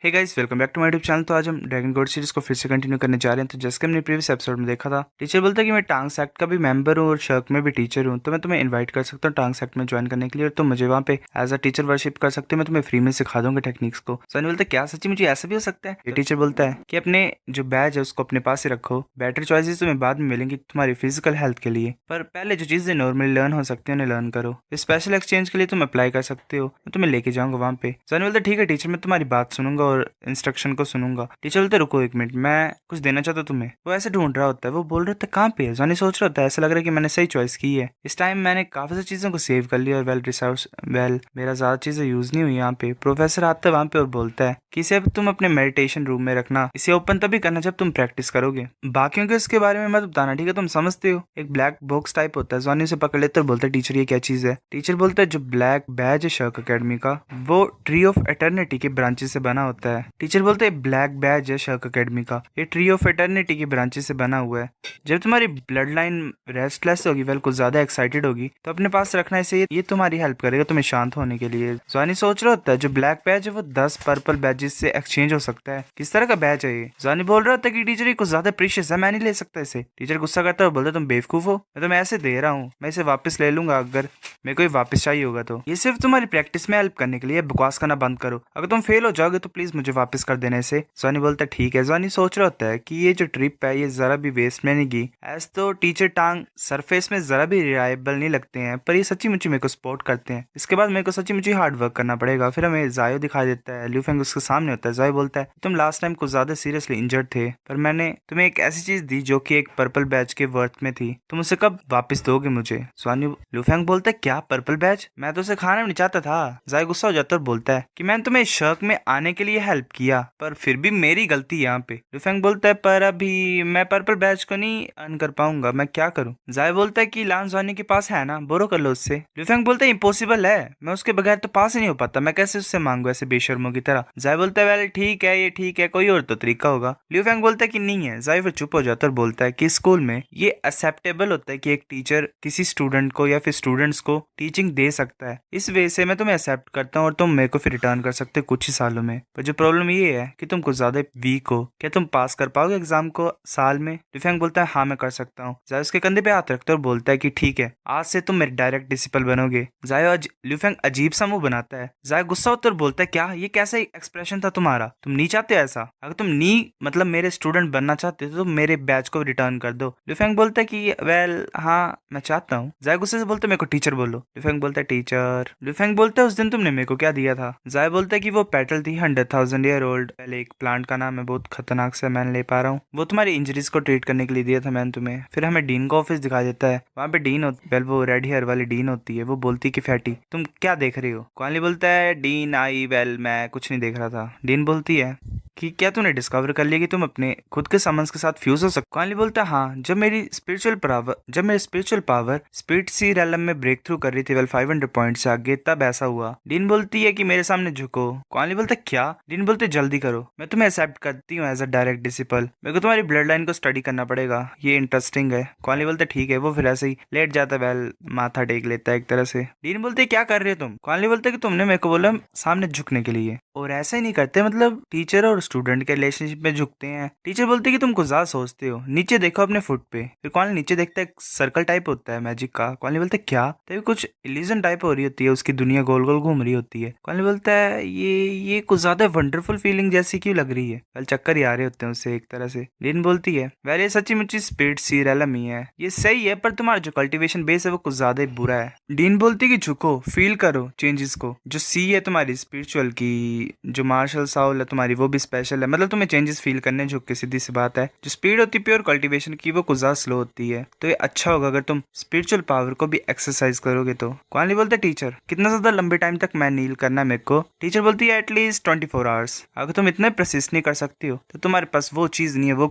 Hey guys, welcome back to my YouTube channel. तो आज हम ड्रैगन गॉड सीरीज को फिर से कंटिन्यू करने जा रहे हैं। तो जैसे कि हमने प्रीवियस एपिसोड में देखा था, टीचर बोलता है कि मैं टांग्स एक्ट का भी मेंबर हूँ और शर्क में भी टीचर हूँ, तो मैं तुम्हें इनवाइट कर सकता हूँ टांग्स एक्ट में ज्वाइन करने के लिए और तुम मुझे वहाँ पे एज अ टीचर वर्शिप कर सकते हो। मैं तुम्हें फ्री में सिखा दूंगा टेक्निक्स को। सनी बोलता है क्या सच्ची मुझे ऐसा भी हो सकता है? ये टीचर बोलता है कि अपने जो बैज है उसको अपने पास ही रखो, बेटर चॉइसेस तुम्हें बाद में मिलेंगी तुम्हारी फिजिकल हेल्थ के लिए, पर पहले जो चीजें नॉर्मली लर्न हो सकती है उन्हें लर्न करो। स्पेशल एक्सचेंज के लिए तुम अप्लाई कर सकते हो, मैं तुम्हें लेके जाऊंगा वहाँ पे। सनी बोलता है ठीक है टीचर, मैं तुम्हारी बात सुनूंगा और इंस्ट्रक्शन को सुनूंगा। टीचर बोलते रुको एक मिनट, मैं कुछ देना चाहता हूँ तुम्हें। वो ऐसे ढूंढ रहा होता है, वो बोल रहा होता है कहाँ पे है। जॉनी सोच रहा होता है ऐसा लग रहा है कि मैंने सही चॉइस की है। इस टाइम मैंने काफी सारी चीजों को सेव कर लिया और वेल रिसोर्स मेरा ज्यादा चीजें यूज नहीं हुई यहाँ पे। प्रोफेसर आता है वहाँ पे और बोलता है कि इसे अब तुम अपने मेडिटेशन रूम में रखना, इसे ओपन तभी करना जब तुम प्रैक्टिस करोगे, बाकियों के इसके बारे में मत बताना, ठीक है? तुम समझते हो एक ब्लैक बॉक्स टाइप होता है। जॉनी उसे पकड़ लेता है और बोलता है टीचर ये क्या चीज है? टीचर बोलता है जो ब्लैक बैज है शर्क अकेडमी का, वो ट्री ऑफ एटर्निटी के ब्रांचेस से बना होता है। टीचर बोलते हैं ब्लैक बैज है शर्क अकेडमी का, ये ट्री ऑफ एटर्निटी के ब्रांचेस से बना हुआ है। जब तुम्हारी ब्लड लाइन रेस्टलेस होगी, वेल कुछ ज्यादा एक्साइटेड होगी, तो अपने पास रखना इसे, ये तुम्हारी हेल्प करेगा तुम्हें शांत होने के लिए। जॉनी सोच रहा होता है जो ब्लैक बैज है वो 10 पर्पल बैजेस से एक्सचेंज हो सकता है। किस तरह का बैज है ये? जॉनी बोल रहा होता है कि टीचर ये कुछ ज्यादा प्रीशियस है, मैं नहीं ले सकता इसे। टीचर गुस्सा करता है और बोलता है तुम बेवकूफ हो, मैं तुम्हें ऐसे दे रहा हूँ, मैं इसे वापस ले लूंगा अगर मेरे को ये वापस चाहिए होगा तो। ये सिर्फ तुम्हारी प्रैक्टिस में हेल्प करने के लिए, बकवास करना बंद करो, अगर तुम फेल हो जाओगे तो प्लीज मुझे वापस कर देना इसे। जॉनी बोलता है ठीक है। जॉनी सोच रहा होता है कि ये जो ट्रिप है ये जरा भी वेस्ट में नहीं गई। एज तो टीचर टांग सरफेस में जरा भी रिलायबल नहीं लगते हैं, पर ये सच्ची मुच्ची मेरे को सपोर्ट करते हैं। इसके बाद मेरे को सच्ची मुच्ची हार्ड वर्क करना पड़ेगा। फिर हमें जायो दिखाई देता है, ल्यूफेंग उसके सामने होता है। जायो बोलता है तुम लास्ट टाइम कुछ ज्यादा सीरियसली इंजर्ड थे, पर मैंने तुम्हें एक ऐसी चीज दी जो कि एक पर्पल बैच के वर्थ में थी, तुम उसे कब वापस दोगे मुझे? स्वानी ल्यूफेंग बोलता है क्या पर्पल बैच? मैं तो उसे खाना भी नहीं चाहता था। जायो गुस्सा हो जाता है और बोलता है कि मैंने तुम्हें शर्क में आने के लिए हेल्प किया, पर फिर भी मेरी गलती यहाँ पे। ल्यूफेंग बोलता है पर अभी मैं पर्पल बैच को नहीं अर्न कर पाऊंगा, मैं क्या करूं? जाय बोलता है कि लांस जॉनी के पास है ना, बोरो कर लो उससे। ल्यूफेंग बोलता है इम्पॉसिबल है, मैं उसके बगैर तो पास ही नहीं हो पाता, मैं कैसे उससे मांगू ऐसे बेशर्मों की तरह? जाय बोलता है वेल ठीक है, ये ठीक है, कोई और तो तरीका होगा। ल्यूफेंग बोलता है कि नहीं है। जाय फिर चुप हो जाता है और बोलता है कि स्कूल में ये एक्सेप्टेबल होता है कि एक टीचर किसी स्टूडेंट को या फिर स्टूडेंट्स को टीचिंग दे सकता है, इस वजह से मैं तुम्हें एक्सेप्ट करता हूँ और तुम मेरे को फिर रिटर्न कर सकते हो कुछ ही सालों में। पर जो प्रॉब्लम ये है कि तुम कुछ ज्यादा वीक हो, क्या तुम पास कर पाओगे एग्जाम को साल में? ल्यूफेंग बोलता है हाँ मैं कर सकता हूँ। जाय उसके कंधे पे हाथ रखता है और बोलता है कि ठीक है, आज से तुम मेरे डायरेक्ट डिसिपल बनोगे। जाय आज ल्यूफेंग अजीब सा मुंह बनाता है। जाय गुस्सा होता है और बोलता है क्या ये कैसा एक्सप्रेशन था तुम्हारा? तुम नहीं चाहते ऐसा? अगर तुम नहीं मतलब मेरे स्टूडेंट बनना चाहते तो मेरे बैच को रिटर्न कर दो। ल्यूफेंग बोलता है कि वेल हाँ मैं चाहता हूँ। जाय गुस्से से बोलता है मेरे को टीचर बोलो। ल्यूफेंग बोलता है टीचर। ल्यूफेंग बोलता है उस दिन तुमने मेरे को क्या दिया था? जाय बोलता है कि वो पेटल थी 100,000 ईयर ओल्ड, पहले एक प्लांट का नाम है, बहुत खतरनाक से मैं ले पा रहा हूँ, वो तुम्हारी इंजरीज को ट्रीट करने के लिए दिया था मैंने तुम्हें। फिर हमें डीन का ऑफिस दिखा देता है, वहाँ पे डीन होती वेल वो रेड हेयर वाली डीन होती है। वो बोलती कि फैटी तुम क्या देख रही हो? कॉनली बोलता है डीन आई वेल मैं कुछ नहीं देख रहा था। डीन बोलती है कि क्या तूने डिस्कवर कर लिया कि तुम अपने खुद के समन्स के साथ फ्यूज हो सकते? कॉनली बोलता है हाँ, जब मेरी स्पिरिचुअल पावर स्पिरिट सी रेलम में ब्रेक थ्रू कर रही थी वेल 500 पॉइंट से आगे, तब ऐसा हुआ। डीन बोलती है कि मेरे सामने झुको। कॉनली बोलता है क्या? डीन बोलते जल्दी करो, मैं तुम्हें एक्सेप्ट करती हूँ एज अ डायरेक्ट डिसिपल, मेरे को तुम्हारी ब्लड लाइन को स्टडी करना पड़ेगा, ये इंटरेस्टिंग है। कॉनली बोलते ठीक है। वो फिर ऐसे ही लेट जाता है, वेल माथा टेक लेता है एक तरह से। डीन बोलते क्या कर रहे हो तुम? कॉनली बोलते कि तुमने मेरे को बोला सामने झुकने के लिए, और ऐसा ही नहीं करते, मतलब टीचर और स्टूडेंट के रिलेशनशिप में झुकते हैं। टीचर बोलती कि तुम कुछ ज्यादा सोचते हो, नीचे देखो अपने फुट पे। फिर कॉनली नीचे देखता है, एक सर्कल टाइप होता है मैजिक का। कॉनली बोलता है क्या? तभी कुछ इल्यूजन टाइप हो रही होती है, उसकी दुनिया गोल गोल घूम रही होती है। कॉनली बोलता है ये कुछ ज्यादा वंडरफुल फीलिंग जैसी क्यों लग रही है? वेल चक्कर ही आ रहे होते हैं उससे एक तरह से। लिन बोलती है वेल ये सच्ची मुच्ची स्पिरिट सी रेलम ही है, ये सही है, पर तुम्हारा जो कल्टीवेशन बेस है वो कुछ ज्यादा ही बुरा है। डीन बोलती कि झुको, फील करो चेंजेस को, जो सी है तुम्हारी स्पिरिचुअल की, जो मार्शल साउल है तुम्हारी वो भी स्पेशल है, मतलब तुम्हें चेंजेस फील करने झुक के, सीधी सी बात है। जो स्पीड होती है प्योर कल्टीवेशन की वो कुछ ज्यादा स्लो होती है, तो ये अच्छा होगा अगर तुम स्पिरिचुअल पावर को भी एक्सरसाइज करोगे तो। कॉनली बोलते टीचर कितना ज्यादा लंबे टाइम तक मैं नील करना है मेरे को? टीचर बोलती है एटलीस्ट 24 आवर्स। अगर तुम इतने प्रसिस्ट नहीं कर सकती हो तो तुम्हारे पास वो चीज नहीं है, वो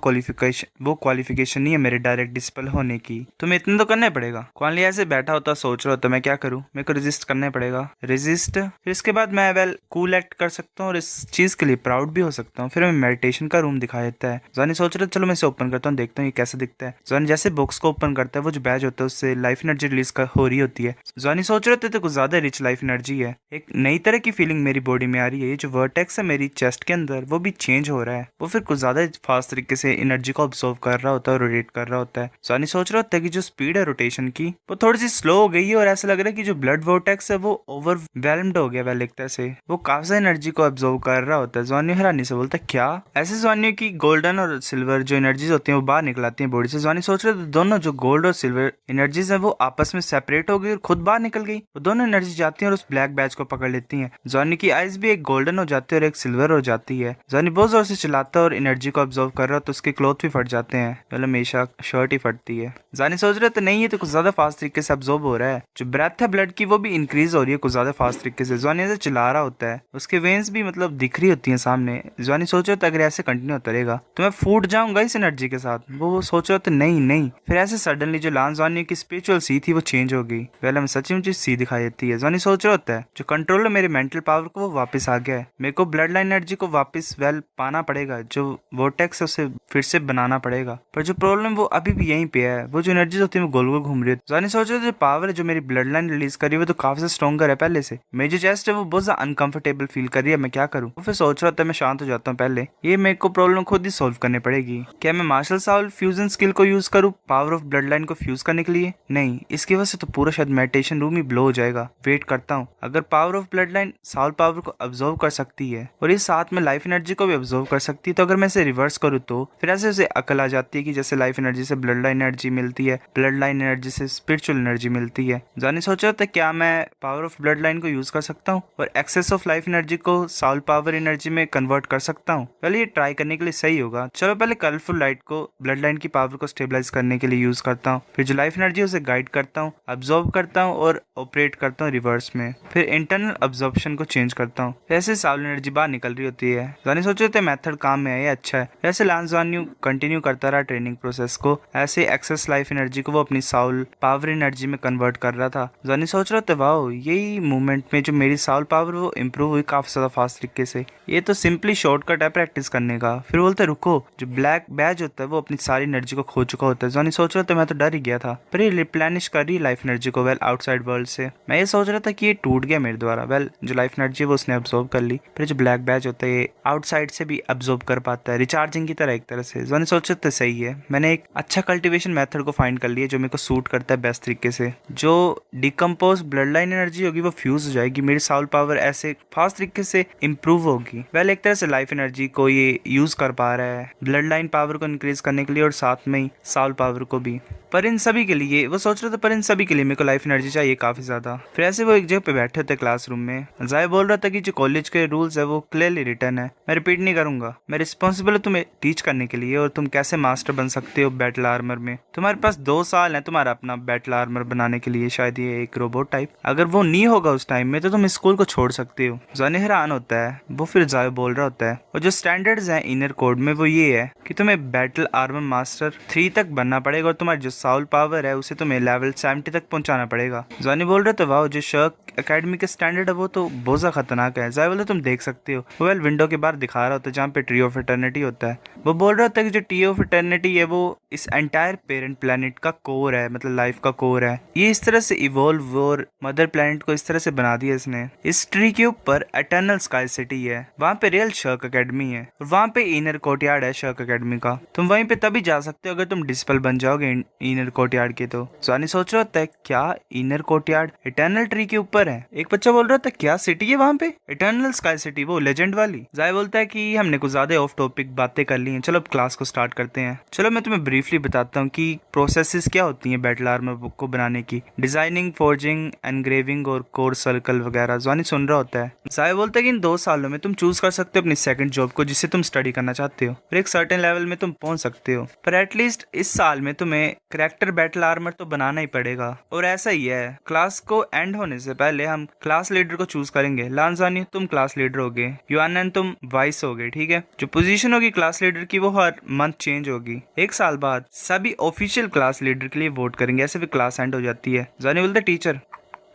क्वालिफिकेशन नहीं है मेरे डायरेक्ट डिसिपल होने की, तुम्हें इतना तो करना पड़ेगा। कॉनली ऐसे बैठा होता सोच रहा होता मैं क्या करूं, मेरे को रेजिस्ट करना पड़ेगा। रेजिस्ट, फिर इसके बाद मैं वेल कूल एक्ट कर सकता हूँ और इस चीज के लिए प्राउड भी हो सकता हूँ। सकता हूँ। फिर हमें मेडिटेशन का रूम दिखाई देता है। जॉनी सोच रहा है चलो मैं इसे ओपन करता हूँ, देखता हूँ ये कैसे दिखता है। जॉनी जैसे बॉक्स को ओपन करता है, वो जो बैज होता है उससे लाइफ एनर्जी रिलीज हो रही होती है। जॉनी सोच रहे थे तो कुछ ज्यादा रिच लाइफ एनर्जी है। एक नई तरह की फीलिंग मेरी बॉडी में आ रही है। ये जो वर्टेक्स है मेरी चेस्ट के अंदर वो भी चेंज हो रहा है। वो फिर कुछ ज्यादा फास्ट तरीके से एनर्जी को ऑब्जॉर्व कर रहा होता है और रोटेट कर रहा होता है। जॉनी सोच रहा होता है कि जो स्पीड है रोटेशन की वो थोड़ी सी स्लो हो गई है और ऐसा लग रहा है कि जो ब्लड वर्टेक्स है वो ओवरवेलम्ड हो गया। वेल एक तरह से वो काफी एनर्जी को ऑब्जॉर्व कर रहा होता है। जॉनी हैरानी से बोलता है क्या? ऐसे जॉनी की गोल्डन और सिल्वर जो एनर्जीज होती हैं वो बाहर निकल आती हैं बॉडी से। जॉनी सोच रहे थे दोनों जो गोल्ड और सिल्वर एनर्जीज हैं वो आपस में सेपरेट हो गई और खुद बाहर निकल गई। वो दोनों एनर्जी जाती हैं और उस ब्लैक बैच को पकड़ लेती हैं। जॉनी की आइज भी एक गोल्डन हो जाती है और एक सिल्वर हो जाती है। जॉनी बहुत जोर से चिल्लाता है और एनर्जी को ऑब्जॉर्व कर रहा है तो उसके क्लोथ भी फट जाते हैं। मतलब हमेशा शर्ट ही फटती है। जॉनी सोच रहे थे नहीं ये तो कुछ ज्यादा फास्ट तरीके से ऑब्जॉर्व हो रहा है। जो ब्रेथ है ब्लड की वो भी इंक्रीज हो रही है कुछ ज्यादा फास्ट तरीके से। जॉनी ऐसे चिल्ला रहा होता है, उसके वेन्स भी मतलब दिख रही होती है सामने। जॉनी सोच रहा था अगर ऐसे कंटिन्यू होता रहेगा तो मैं फूट जाऊंगा इस एनर्जी के साथ। वो सोच रहा था नहीं नहीं। फिर ऐसे सडनली जो लांस जॉनी की स्पिरिचुअल सी थी वो चेंज हो गई। वेल हमें सच में सी दिखाई देती है। जॉनी सोच रहा होता है जो कंट्रोल है मेरे मेंटल पावर को वो वापस आ गया है। मेरे को ब्लड लाइन एनर्जी को वापस पाना पड़ेगा। जो वोर्टेक्स है उसे फिर से बनाना पड़ेगा। पर जो प्रॉब्लम वो अभी भी यहीं पे है। वो जो एनर्जी होती है वो गोल गोल घूम रही है। जॉनी सोच रहा है जो पावर है जो मेरी ब्लड लाइन रिलीज कर रही है वो तो काफी स्ट्रॉन्गर है पहले से। मेरी जो चेस्ट है वो बहुत ज्यादा अनकंफर्टेबल फील कर रही है। मैं क्या करूँ? फिर सोच रहा था मैं शांत हो जाता हूँ पहले। ये मेरे को प्रॉब्लम खुद ही सोल्व करनी पड़ेगी। क्या मैं मार्शल साउल फ्यूजन स्किल को यूज करूँ पावर ऑफ ब्लड लाइन को फ्यूज करने के लिए? नहीं, इसकी वजह से तो पूरा शायद मेडिटेशन रूम ही ब्लो हो जाएगा। वेट करता हूँ। अगर power of blood line Saul power को अब्जॉर्व कर सकती है और ये साथ में लाइफ एनर्जी को भी अब्जॉर्व कर सकती है तो अगर मैं इसे रिवर्स करूँ तो फिर ऐसे उसे अकल आ जाती है कि जैसे लाइफ एनर्जी से ब्लड लाइन एनर्जी मिलती है, ब्लड लाइन एनर्जी से स्पिरिचुअल एनर्जी मिलती है। जॉनी सोच रहा था क्या मैं पावर ऑफ ब्लड लाइन को यूज कर सकता हूँ और एक्सेस ऑफ लाइफ एनर्जी को साउल पावर एनर्जी में कन्वर्ट कर सकता हूँ? पहले ये ट्राई करने के लिए सही होगा। चलो पहले कलरफुल लाइट को ब्लड लाइन की पावर को स्टेबलाइज करने के लिए यूज करता हूँ। फिर जो लाइफ एनर्जी उसे गाइड करता हूँ, अब्जॉर्व करता हूँ और ऑपरेट करता हूँ रिवर्स में। फिर इंटरनल अब्जॉर्प्शन को चेंज करता हूँ। ऐसे साउल एनर्जी बाहर निकल रही होती है। जॉनी सोच रहे थे मेथड काम में है, ये अच्छा है। ऐसे लांस जॉनी कंटिन्यू करता रहा ट्रेनिंग प्रोसेस को। ऐसे एक्सेस लाइफ एनर्जी को वो अपनी साउल पावर एनर्जी में कन्वर्ट कर रहा था। जॉनी सोच रहा था वाओ यही मूवमेंट में जो मेरी साउल पावर वो इम्प्रूव हुई काफी ज्यादा फास्ट तरीके से। ये तो सिंपली शॉर्टकट है प्रैक्टिस करने का। फिर बोलते रुको, जो ब्लैक बैज होता है वो अपनी सारी एनर्जी को खो चुका होता है। जॉनी सोच रहा था मैं तो डर ही गया था, पर ये रिप्लेनिश कर रही लाइफ एनर्जी को वेल आउटसाइड वर्ल्ड से। मैं ये सोच रहा था कि ये टूट गया मेरे द्वारा। वेल जो लाइफ एनर्जी है वो उसने अब्सॉर्ब कर ली। फिर जो ब्लैक बैज होता है ये आउटसाइड से भी अब्सॉर्ब कर पाता है, रिचार्जिंग की तरह एक तरह से। जॉनी सोच रहा था सही है, मैंने एक अच्छा कल्टिवेशन मेथड को फाइंड कर लिया जो मेरे को सूट करता है बेस्ट तरीके से। जो डिकम्पोज ब्लड लाइन एनर्जी होगी वो फ्यूज हो जाएगी, मेरी साउल पावर ऐसे फास्ट तरीके से इंप्रूव होगी। वेल एक तरह से लाइफ एनर्जी को ये यूज कर पा रहा है ब्लड लाइन पावर को इंक्रीज करने के लिए और साथ में ही साउल पावर को भी। पर इन सभी के लिए वो सोच रहा था पर इन सभी के लिए मेरे को लाइफ एनर्जी चाहिए काफी ज्यादा। फिर ऐसे वो एक जगह पे बैठे थे क्लासरूम में। जाय बोल रहा था कि जो कॉलेज के रूल्स है वो क्लियरली रिटर्न है, मैं रिपीट नहीं करूंगा। मैं रिस्पॉन्सिबल हूँ तुम्हें टीच करने के लिए और तुम कैसे मास्टर बन सकते हो बैटल आर्मर में। तुम्हारे पास 2 साल है तुम्हारा अपना बैटल आर्मर बनाने के लिए, शायद ये एक रोबोट टाइप। अगर वो नहीं होगा उस टाइम में तो तुम स्कूल को छोड़ सकते हो। जॉनी हैरान होता है। वो फिर जाय बोल रहा होता है और जो स्टैंडर्ड्स हैं इनर कोड में वो ये है कि तुम्हें बैटल आर्मर मास्टर 3 तक बनना पड़ेगा और तुम्हारी जो साउल पावर है उसे तुम्हें लेवल 70 तक पहुंचाना पड़ेगा। जॉनी बोल रहे तो वाह जो शर्क एकेडमी के स्टैंडर्ड है वो तो बहुत ज्यादा खतरनाक है। जाय बोले तुम देख सकते हो। वो वेल विंडो के बाहर दिखा रहा होता है जहाँ पे ट्री ऑफ इटर्निटी होता है। वो बोल रहा होता है कि जो ट्री ऑफ इटर्निटी है वो इस एंटायर पेरेंट प्लेनेट का कोर है, मतलब लाइफ का कोर है। ये इस तरह से इवॉल्व और मदर प्लेनेट को इस तरह से बना दिया इसने। इस ट्री के ऊपर एटर्नल स्काई सिटी है, वहाँ पे रियल शर्क एकेडमी है और वहाँ पे इनर कोर्टयार्ड है शर्क एकेडमी का। तुम वहीं पे तभी जा सकते हो अगर तुम डिस्पल बन जाओगे इनर कोर्टयार्ड के। तो जॉनी सोच रहा होता है क्या इनर कोर्टयार्ड इटर्नल ट्री के ऊपर है? एक बच्चा बोल रहा था क्या सिटी है वहाँ पे? इटर्नल स्काई सिटी, वो लेजेंड वाली। जाय बोलता है कि हमने कुछ ज्यादा ऑफ टॉपिक बातें कर ली हैं, चलो अब क्लास को स्टार्ट करते हैं। चलो मैं तुम्हें ब्रीफली बताता हूँ कि प्रोसेसेस क्या होती हैं बैटल आर्मर को बनाने की। डिजाइनिंग, फोर्जिंग, एनग्रेविंग और कोर सर्कल वगैरह। जॉनी सुन रहा होता है। जाय बोलता है कि इन 2 सालों में तुम चूज कर सकते हो अपनी सेकंड जॉब को जिससे तुम स्टडी करना चाहते हो और एक सर्टेन लेवल में तुम पहुंच सकते हो, पर एटलीस्ट इस साल में तुम्हें करैक्टर बैटल आर्मर तो बनाना ही पड़ेगा। और ऐसा ही है, क्लास को एंड होने से पहले हम क्लास लीडर को चूज करेंगे। लांजानी तुम क्लास लीडर होगे, युआनन तुम वाइस होगे, ठीक है। जो पोजीशन होगी क्लास लीडर की वो हर मंथ चेंज होगी। 1 साल बाद सभी ऑफिशियल क्लास लीडर के लिए वोट करेंगे, ऐसे भी क्लास एंड हो जाती है। जानी बोलते टीचर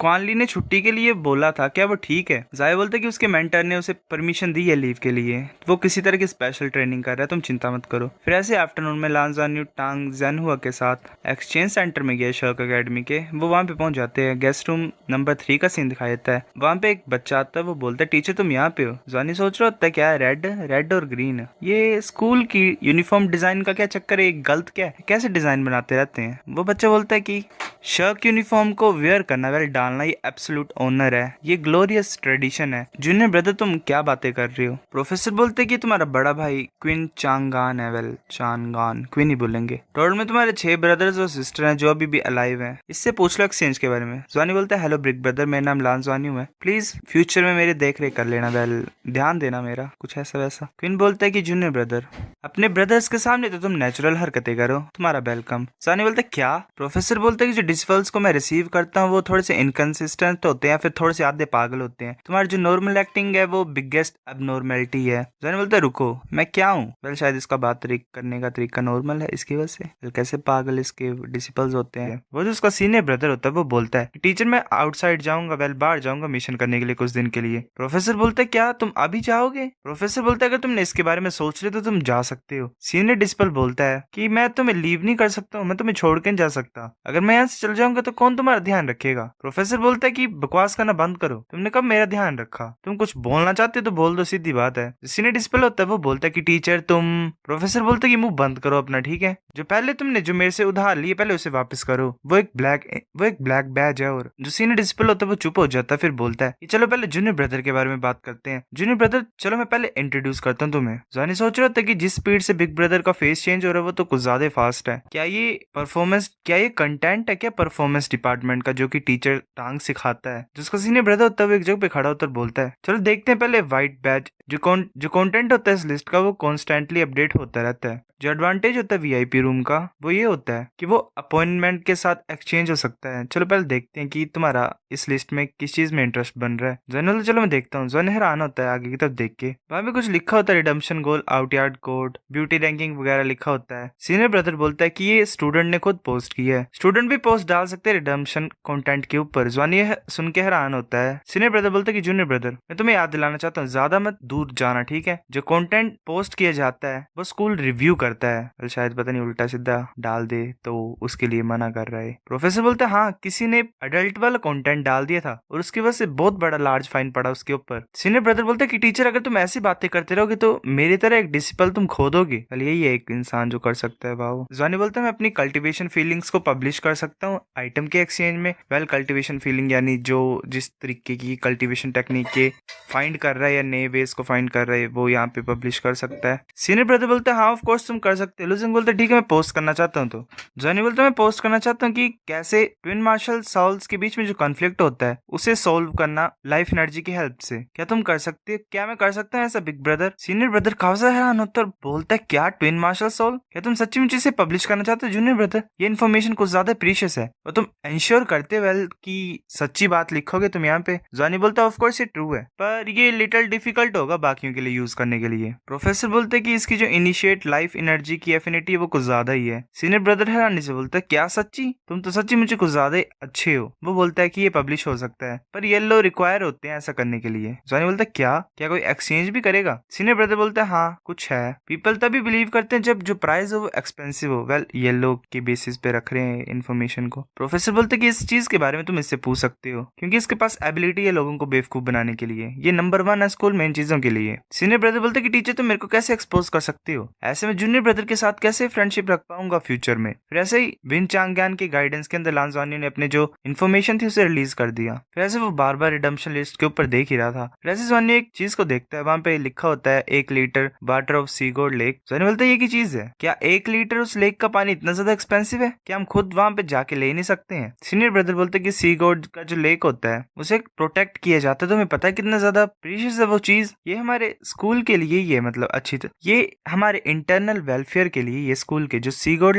क्वान ली ने छुट्टी के लिए बोला था, क्या वो ठीक है? जाया बोलता है कि उसके मेंटर ने उसे परमिशन दी है लीव के लिए, वो किसी तरह की स्पेशल ट्रेनिंग कर रहा है, तुम चिंता मत करो। फिर ऐसे आफ्टरनून में लान ज़ान्यू टांग ज़ेनहुआ के साथ एक्सचेंज सेंटर में गया शर्क अकेडमी के। वो वहाँ पे पहुंच जाते हैं। गेस्ट रूम नंबर 3 का सीन दिखाई देता है। वहाँ पे एक बच्चा आता है, वो बोलता है टीचर तुम यहाँ पे हो। ज़ानी सोच रहा होता है क्या है, रेड और ग्रीन, ये स्कूल की यूनिफॉर्म डिजाइन का क्या चक्कर है, गलत क्या है, कैसे डिजाइन बनाते रहते हैं। वो बच्चा बोलता है कि शर्क यूनिफॉर्म को वेयर करना, वेल डालना, ये एब्सोल्यूट ऑनर है, ये ग्लोरियस ट्रेडिशन है। जूनियर ब्रदर तुम क्या बातें कर रहे हो? प्रोफेसर बोलते कि तुम्हारा बड़ा भाई क्वीन चांगान है, वेल चांगान, क्वीन ही बोलेंगे। टोटल में तुम्हारे 6 ब्रदर्स और सिस्टर हैं जो अभी भी अलाइव हैं, इससे पूछ लो एक्सचेंज के बारे में। ज़ानी बोलता है हेलो ब्रिक ब्रदर, मेरा नाम लान ज़ान्यू है, प्लीज फ्यूचर में मेरी देख रेख कर लेना, वेल ध्यान देना मेरा, कुछ ऐसा वैसा। क्वीन बोलता है कि जूनियर ब्रदर अपने ब्रदर्स के सामने तो तुम नेचुरल हरकतें करो, तुम्हारा वेलकम। ज़ानी बोलता है क्या? प्रोफेसर बोलता है कि जो डिस्पल्स को मैं रिसीव करता हूँ वो थोड़े से इनकंसिस्टेंट होते हैं, फिर थोड़े से आधे पागल होते हैं। तुम्हारी जो नॉर्मल एक्टिंग है वो बिगेस्ट अबनॉर्मलिटी है। ज़ानी बोलता है रुको, मैं क्या हूँ? वेल शायद इसका बात करने का तरीका नॉर्मल है इसकी वजह से। वेल कैसे पागल इसके डिसिपल्स होते हैं। वो जो उसका सीनियर ब्रदर होता है वो बोलता है टीचर मैं आउटसाइड जाऊंगा, वेल बाहर जाऊंगा मिशन करने के लिए कुछ दिन के लिए। प्रोफेसर बोलता है क्या तुम अभी जाओगे? प्रोफेसर बोलता है अगर तुमने इसके बारे में सोच लिया तो तुम जा सकते हो। सीनियर डिसिपल बोलता है कि मैं तुम्हें लीव नहीं कर सकता हूँ, मैं तुम्हें छोड़ के नहीं जा सकता, अगर मैं यहाँ से चल जाऊंगा तो कौन तुम्हारा ध्यान रखेगा? प्रोफेसर बोलता है कि बकवास करना बंद करो, तुमने कब मेरा ध्यान रखा? तुम कुछ बोलना चाहते हो तो बोल दो, सीधी बात है। सीनियर डिसिपल होता है वो बोलता है कि टीचर तुम। प्रोफेसर बोलता है कि मुंह बंद करो अपना, ठीक है? जो पहले तुमने जो मेरे से उधार लिए पहले उसे वापस करो, वो एक ब्लैक बैज है। और जो सीनियर डिसिपल होता है वो चुप हो जाता है, फिर बोलता है कि चलो पहले जूनियर ब्रदर के बारे में बात करते हैं। जूनियर ब्रदर चलो मैं पहले इंट्रोड्यूस करता हूँ तुम्हें। ज़ानी सोच रहा था कि जिस स्पीड से बिग ब्रदर का फेस चेंज हो रहा है वो तो कुछ ज्यादा फास्ट है। क्या ये कंटेंट है क्या परफॉर्मेंस डिपार्टमेंट का जो कि टीचर टांग सिखाता है? जिसका सीनियर ब्रदर होता है वो एक जगह पे खड़ा होता है, बोलता है चलो देखते हैं पहले व्हाइट बैज। जो कंटेंट होता है इस लिस्ट का वो कॉन्स्टेंटली अपडेट होता रहता है। जो एडवांटेज होता है वीआईपी रूम का वो ये होता है कि वो अपॉइंटमेंट के साथ एक्सचेंज हो सकता है। चलो पहले देखते हैं कि तुम्हारा इस लिस्ट में किस चीज में इंटरेस्ट बन रहा है। जन चलो मैं देखता हूँ। जन हैरान होता है आगे की तरफ देख के, वहां पे कुछ लिखा होता है रिडम्पशन गोल, आउटयार्ड कोड, ब्यूटी रैंकिंग वगैरह लिखा होता है। सीनियर ब्रदर बोलता है कि ये स्टूडेंट ने खुद पोस्ट किया है, स्टूडेंट भी पोस्ट डाल सकते हैं रिडम्पशन कंटेंट के ऊपर। जवानी सुन के हैरान होता है। सीनियर ब्रदर बोलता है कि जूनियर ब्रदर मैं तुम्हें याद दिलाना चाहता हूँ ज्यादा मत दूर जाना, ठीक है? जो कंटेंट पोस्ट किया जाता है वो स्कूल रिव्यू करता है, शायद पता नहीं उल्टा सीधा डाल दे तो उसके लिए मना कर रहा है। प्रोफेसर बोलता है हाँ किसी ने अडल्ट वाला कंटेंट डाल दिया था और उसकी वजह से बहुत बड़ा लार्ज फाइन पड़ा उसके ऊपर। सीनियर ब्रदर बोलता है कि टीचर अगर तुम ऐसी बातें करते रहोगे तो मेरी तरह एक डिसिपल तुम खो दोगे। यही है एक इंसान जो कर सकता है। वाओ। ज़ानी बोलता है मैं अपनी कल्टीवेशन फीलिंग्स को पब्लिश कर सकता हूँ आइटम के एक्सचेंज में। वेल कल्टीवेशन फीलिंग यानी जो जिस तरीके की कल्टीवेशन टेक्निक के फाइंड कर रहा है या नए वेज को फाइंड कर रहा है वो यहाँ पे पब्लिश कर सकता है। सीनियर ब्रदर बोलता है हाँ ऑफ कोर्स तुम कर सकते हो। बोलते ठीक है मैं पोस्ट करना चाहता हूँ। तो जॉनी बोलता है मैं पोस्ट करना चाहता हूँ कि कैसे ट्विन मार्शल सोल्स के बीच में जो कॉन्फ्लिक्ट होता है उसे सोल्व करना लाइफ एनर्जी की हेल्प से। क्या तुम कर सकते हो? क्या मैं कर सकता हूँ ऐसा बिग ब्रदर? सीनियर ब्रदर काफी हैरान होता है और बोलता है क्या ट्विन मार्शल सोल? क्या तुम सच्ची मुझे इसे पब्लिश करना चाहते हो जूनियर ब्रदर? ये इन्फॉर्मेशन कुछ ज्यादा प्रीशियस है और तुम इंश्योर करते वेल कि सच्ची बात लिखोगे तुम यहाँ पे। जॉनी बोलता है ऑफ कोर्स ये ट्रू है पर ये लिटिल डिफिकल्ट होगा बाकियों के लिए यूज करने के लिए। प्रोफेसर बोलते हैं कि इसकी जो इनिशिएट लाइफ एनर्जी की एफिनिटी वो कुछ ज्यादा ही है। सीनियर ब्रदर हैरानी से बोलता है क्या सच्ची? तुम तो सच्ची मुझे कुछ ज्यादा अच्छे हो। वो बोलता है कि ये पब्लिश हो सकता है पर येलो रिक्वायर होते हैं ऐसा करने के लिए। जॉनी बोलता है क्या कोई एक्सचेंज भी करेगा? सीनियर ब्रदर बोलता है हाँ कुछ है। पीपल तभी बिलीव करते हैं जब जो प्राइस हो वो एक्सपेंसिव हो। वेल येलो के बेसिस पे रख रहे हैं इन्फॉर्मेशन को। प्रोफेसर बोलते हैं कि इस चीज के बारे में तुम इससे पूछ सकते हो क्योंकि इसके पास एबिलिटी है लोगों को बेवकूफ बनाने के लिए। ये नंबर 1 है स्कूल में इन चीजों के लिए। सीनियर ब्रदर बोलते हैं कि टीचर तुम मेरे को कैसे एक्सपोज कर सकते हो? ऐसे में जूनियर ब्रदर के साथ कैसे फ्रेंडशिप रख पाऊंगा फ्यूचर में? फिर ऐसे ही विन चांगयान के गाइडेंस के अंदर लान ज़ान्यू ने अपने जो इन्फॉर्मेशन थी उसे रिलीज कर दिया। फिर ऐसे वो बार बार रिडम्पशन लिस्ट के ऊपर देख ही रहा था। फिर ऐसे ज़ान्यू एक चीज को देखता है, वहां पे लिखा होता है 1 लीटर वाटर ऑफ सीगोड लेक। ज़ान्यू बोलता है ये की चीज है? क्या 1 लीटर उस लेक का पानी इतना ज्यादा एक्सपेंसिव है? क्या हम खुद वहां पे जाके ले नहीं सकते हैं? सीनियर ब्रदर बोलते हैं कि सीगोड का जो लेक होता है उसे प्रोटेक्ट किया जाता है। तुम्हें पता है कितना ज्यादा प्रीशियस है वो चीज? ये हमारे स्कूल के लिए ही है, मतलब अच्छी ये हमारे इंटरनल वेलफेयर के लिए ये स्कूल के जो सीगोड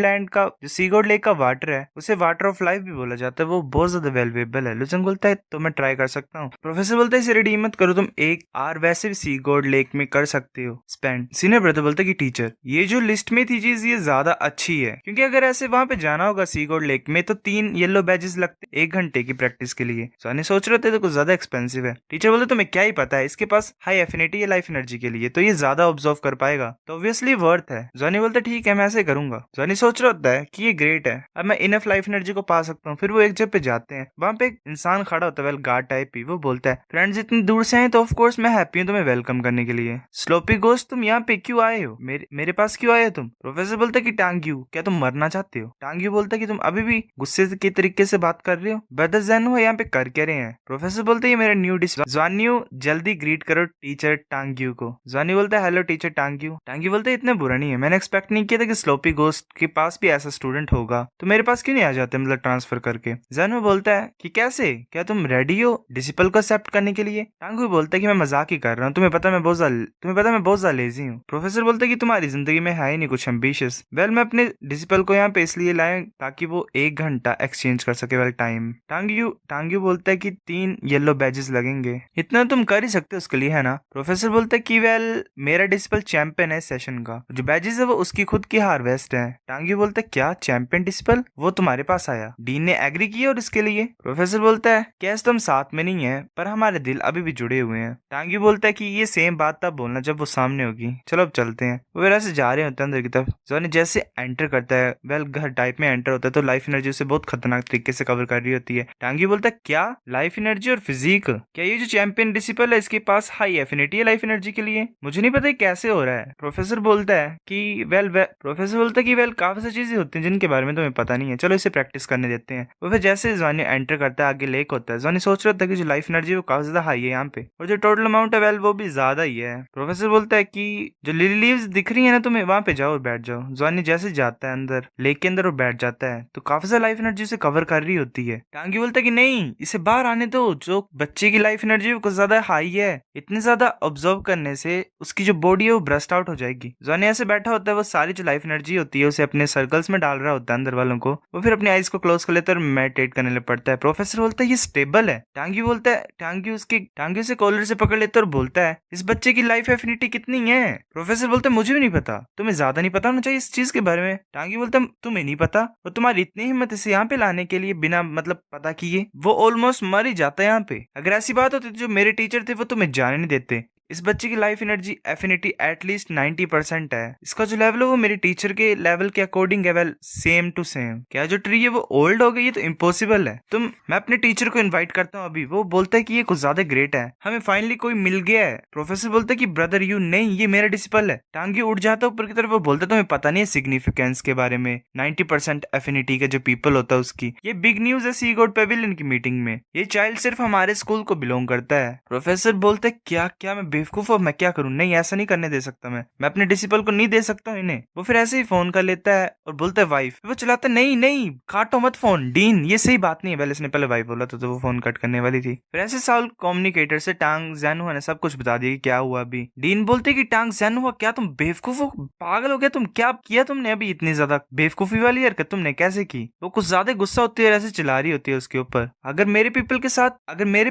लेक का वाटर है उसे वाटर ऑफ लाइफ भी बोला जाता है, वो बहुत ज्यादा वैल्यूएबल है। लुजंग बोलता है तो मैं ट्राई कर सकता हूँ। प्रोफेसर बोलता है इसे रिडीम मत करो, तुम 1 आवर वैसे भी सीगोड लेक में कर सकते हो स्पेंड। सीनियर ब्रदर बोलता कि टीचर ये जो लिस्ट में थी चीज ये ज्यादा अच्छी है, क्योंकि अगर ऐसे वहां पे जाना होगा सीगोड लेक में तो 3 येलो बैजेस लगते 1 घंटे की प्रैक्टिस के लिए। सनी सोच रहे थे तो कुछ ज्यादा एक्सपेंसिव है। टीचर बोलते तुम्हें क्या ही पता है, इसके पास हाई एफिनिटी है लाइफ एनर्जी के लिए, तो ये ज्यादा ऑब्जर्व कर पाएगा, तो ऑब्वियसली वर्थ है। जॉनी बोलता ठीक है मैं ऐसे करूंगा। जॉनी सोच रहा होता है कि ये ग्रेट है, अब मैं इनफ लाइफ एनर्जी को पा सकता हूँ। फिर वो एक जगह पे जाते हैं, वहां पे एक इंसान खड़ा होता है, वेल गार्ड टाइप ही। वो बोलता है फ्रेंड्स इतनी दूर से आए तो ऑफ कोर्स मैं हैप्पी हूँ तुम्हें वेलकम करने के लिए। स्लोपी गोस्ट तुम यहाँ पे क्यों आए हो, मेरे पास क्यों आए हो तुम? प्रोफेसर बोलता है कि टांग्यू क्या तुम मरना चाहते हो? टांग्यू बोलता है कि तुम अभी भी गुस्से के तरीके से बात कर रहे हो, ब्रदर ज़ैनू यहाँ पे कर क्या रहे हैं? प्रोफेसर बोलते है मेरा न्यू डिश। ज़्वान्यू जल्दी ग्रीट करो टीचर टांग्यू को। ज़्वान्यू बोलता है हेलो टीचर टांग्यू। टांग्यू बोलता है इतना बुरा नहीं है, मैंने एक्सपेक्ट नहीं किया था कि स्लोपी गोस्ट के पास भी ऐसा स्टूडेंट होगा, तो मेरे पास क्यों नहीं आ जाते मतलब ट्रांसफर करके? ज़ैनू बोलता है कि कैसे, क्या तुम रेडी हो डिसिपल को एक्सेप्ट करने के लिए? टांग्यू बोलता है कि मैं मजाक ही कर रहा हूँ, तुम्हें पता मैं बहुत ज्यादा लेजी हूँ। प्रोफेसर बोलता है कि तुम्हारी जिंदगी में है ही नहीं कुछ एम्बिशियस। वेल मैं अपने डिसिपल को यहाँ पे इसलिए लाए ताकि वो 1 घंटा एक्सचेंज कर सके वेल टाइम। टांग्यू बोलता है कि 3 येलो बैजेस लगेंगे, इतना तुम कर ही सकते हो उसके लिए, है ना? प्रोफेसर बोलता है कि वेल मेरा डिसिपल चैंपियन है सेशन का, जो बैजेस है वो उसकी खुद की हार्वेस्ट है। टांग्यू बोलता है क्या चैंपियन डिसिपल, वो तुम्हारे पास आया? डीन ने एग्री किया और इसके लिए? प्रोफेसर बोलता है कैसे तुम साथ में नहीं है पर हमारे दिल अभी भी जुड़े हुए हैं। टांग्यू बोलता है कि ये सेम बात तब बोलना जब वो सामने होगी, चलो अब चलते हैं। वो वैसे जा रहे होते हैं अंदर की तरफ। जॉनी जैसे एंटर करता है, वेल घर टाइप में एंटर होता है, तो लाइफ एनर्जी उसे बहुत खतरनाक तरीके से कवर कर रही होती है। टांग्यू बोलता है क्या लाइफ एनर्जी और फिजिक, क्या ये जो चैंपियन डिसिपल है इसके पास हाई एफिनिटी है लाइफ एनर्जी के लिए? मुझे नहीं पता कैसे हो रहा है। प्रोफेसर बोलता है कि वेल काफी सारी चीजें होती हैं जिनके बारे में तुम्हें पता नहीं है, चलो इसे प्रैक्टिस करने देते हैं। वो फिर जैसे जॉनी एंटर करता है आगे लेक होता है। जॉनी सोच रहा था कि जो लाइफ एनर्जी वो काफी ज्यादा हाई है यहाँ पे, और जो टोटल अमाउंट है वेल वो भी ज्यादा ही है। प्रोफेसर बोलता है कि जो लिली लीव्स दिख रही है ना तुम्हें, वहां पे जाओ और बैठ जाओ। जॉनी जैसे जाता है अंदर लेक के अंदर और बैठ जाता है, तो काफी ज्यादा लाइफ एनर्जी उसे कवर कर रही होती है। टांगी बोलता है कि नहीं इसे बाहर आने दो, जो बच्चे की लाइफ एनर्जी वो कुछ ज्यादा हाई है, इतने ज्यादा ऑब्जर्व करने से उसकी जो बॉडी है वो ब्रस्ट आउट हो जाएगी। जॉनी ऐसे बैठा होता है, वो सारी जो लाइफ एनर्जी होती है उसे अपने सर्कल्स में डाल रहा होता है अंदर वालों को। वो फिर अपनी आईज को क्लोज कर लेता है और मेडिटेट करने लग पड़ता है। प्रोफेसर बोलता है ये स्टेबल है। टांगी उसे कॉलर से पकड़ लेता है और बोलता है इस बच्चे की लाइफ एफिनिटी कितनी है? प्रोफेसर बोलता है मुझे भी नहीं पता, तुम्हें ज्यादा नहीं पता होना चाहिए इस चीज के बारे में। टांगी बोलता है तुम्हें नहीं पता, और तुम्हारी इतनी हिम्मत इसे यहाँ पे लाने के लिए बिना मतलब पता किए? वो ऑलमोस्ट मर ही जाता है यहाँ पे। अगर ऐसी बात होती तो जो मेरे टीचर थे वो तुम्हें जाने नहीं देते। इस बच्चे की लाइफ एनर्जी एफिनिटी एटलीस्ट 90% है। इसका जो लेवल है वो मेरे टीचर के लेवल के अकॉर्डिंग है, वेल सेम टू सेम। क्या जो ट्री है वो ओल्ड हो गई है तो इम्पॉसिबल है। मैं अपने टीचर को इनवाइट करता हूँ अभी। वो बोलता है कि ये कुछ ज्यादा ग्रेट है, हमें फाइनली कोई मिल गया है। प्रोफेसर बोलता है कि ब्रदर यू नहीं, ये मेरा डिसिपल है। टांगी उड़ जाता है ऊपर की तरफ। वो बोलता है तुम्हें पता नहीं है सिग्निफिकेंस के बारे में, 90% एफिनिटी का जो पीपल होता है उसकी। ये बिग न्यूज है सी गॉड पेविलियन की मीटिंग में। ये चाइल्ड सिर्फ हमारे स्कूल को बिलोंग करता है। प्रोफेसर बोलते क्या क्या मैं बेवकूफ हूँ, मैं क्या करूँ? नहीं ऐसा नहीं करने दे सकता, मैं अपने डिसिपल को नहीं दे सकता हूँ इन्हें। वो फिर ऐसे ही फोन कर लेता है और बोलता है वाइफ। वो चलाता नहीं काटो मत फोन डीन, ये सही बात नहीं है। पहले इसने पहले वाइफ बोला तो वो फोन कट करने वाली थी। फिर ऐसे साल कम्युनिकेटर से टांग ज़ैनहुआ ने सब कुछ बता दिया कि क्या हुआ अभी। डीन बोलते कि टांग ज़ैनहुआ क्या तुम बेवकूफ हो, पागल हो गया तुम? क्या किया तुमने अभी? इतनी ज्यादा बेवकूफी वाली हरकत तुमने कैसे की? वो कुछ ज्यादा गुस्सा होती है और ऐसे चिल्ला रही होती है उसके ऊपर। अगर मेरे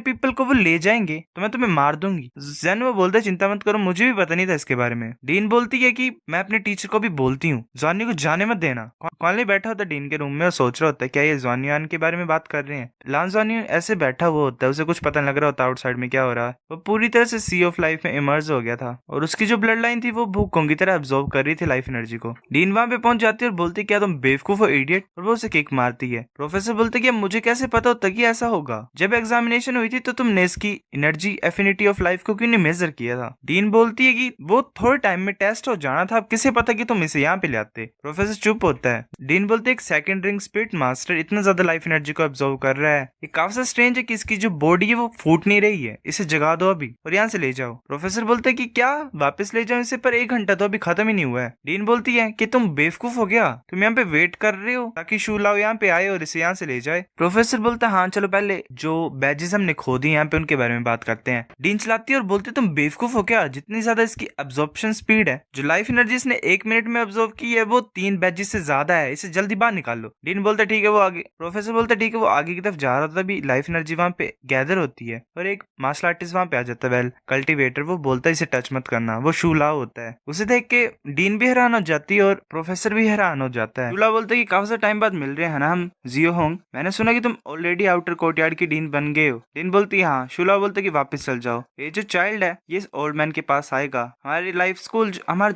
पीपल को वो ले जाएंगे तो मैं तुम्हें मार दूंगी। ज़ैनहुआ बोलता है चिंता मत करो, मुझे भी पता नहीं था इसके बारे में। डीन बोलती है कि मैं अपने टीचर को भी बोलती हूँ जॉनी को जाने मत देना। कॉनली बैठा होता है डीन के रूम में और सोच रहा होता है क्या ये जॉनियान के बारे में बात कर रहे हैं। लांस जॉनियन ऐसे बैठा हुआ होता है, उसे कुछ पता नहीं लग रहा होता आउटसाइड में क्या हो रहा है। वो पूरी तरह से सी ऑफ लाइफ में इमर्ज हो गया था और उसकी जो ब्लड लाइन थी वो भूखों की तरह अब्सॉर्ब कर रही थी लाइफ एनर्जी को। डीन वहां पे पहुंच जाती है और बोलती क्या तुम बेवकूफ हो इडियट, और वो उसे किक मारती है। प्रोफेसर बोलते कि मुझे कैसे पता होता कि ऐसा होगा? जब एग्जामिनेशन हुई थी तो तुमने इसकी एनर्जी एफिनिटी ऑफ लाइफ को क्यों नहीं मेजर किया था? डीन बोलती है कि वो थोड़े टाइम में टेस्ट हो जाना था, अब किसे पता कि तुम इसे यहाँ पे ले आते। प्रोफेसर चुप होता है। डीन बोलते एक सेकंड रिंग स्पिरिट मास्टर इतना ज्यादा लाइफ एनर्जी को ऑब्जर्व कर रहा है, ये काफी स्ट्रेंज है कि इसकी जो बॉडी है वो फूट नहीं रही है, इसे जगा दो अभी और यहाँ से ले जाओ। प्रोफेसर बोलते हैं कि क्या वापस ले जाओ इसे, पर 1 घंटा तो अभी खत्म ही नहीं हुआ है। डीन बोलती है कि तुम बेवकूफ हो गया, तुम यहाँ पे वेट कर रहे हो ताकि शूलाओ यहाँ पे आए और इसे यहाँ से ले जाए। प्रोफेसर बोलता है हाँ चलो पहले जो बैजेस हमने खो दिए यहाँ पे उनके बारे में बात करते हैं। डीन चलाती है और बोलते तुम बेवकूफ हो क्या? जितनी ज्यादा इसकी अब्जॉर्प्शन स्पीड है, जो लाइफ एनर्जी इसने 1 मिनट में अब्जॉर्व की है, वो 3 बैचेस से ज्यादा है। इसे जल्दी बाहर निकाल लो। डीन बोलता ठीक है वो आगे, प्रोफेसर बोलता ठीक है वो आगे की तरफ जा रहा था, अभी लाइफ एनर्जी वहां पे गैदर होती है और एक मार्शल आर्टिस्ट वहां पे आ जाता है, वेल कल्टिवेटर। वो बोलता है इसे टच मत करना, वो शूलाओ होता है। उसे देख के डीन भी हैरान हो जाती है और प्रोफेसर भी हैरान हो जाता है। शूला बोलता है कि काफी टाइम बाद मिल रहे हैं ना हम जियो होंग, मैंने सुना कि तुम ऑलरेडी आउटर कोर्टयार्ड की डीन बन गए हो। डीन बोलती है हाँ। शूला बोलता है कि वापस चल जाओ, ये जो चाइल्ड है ये ओल्ड मैन के पास आएगा। हमारा जो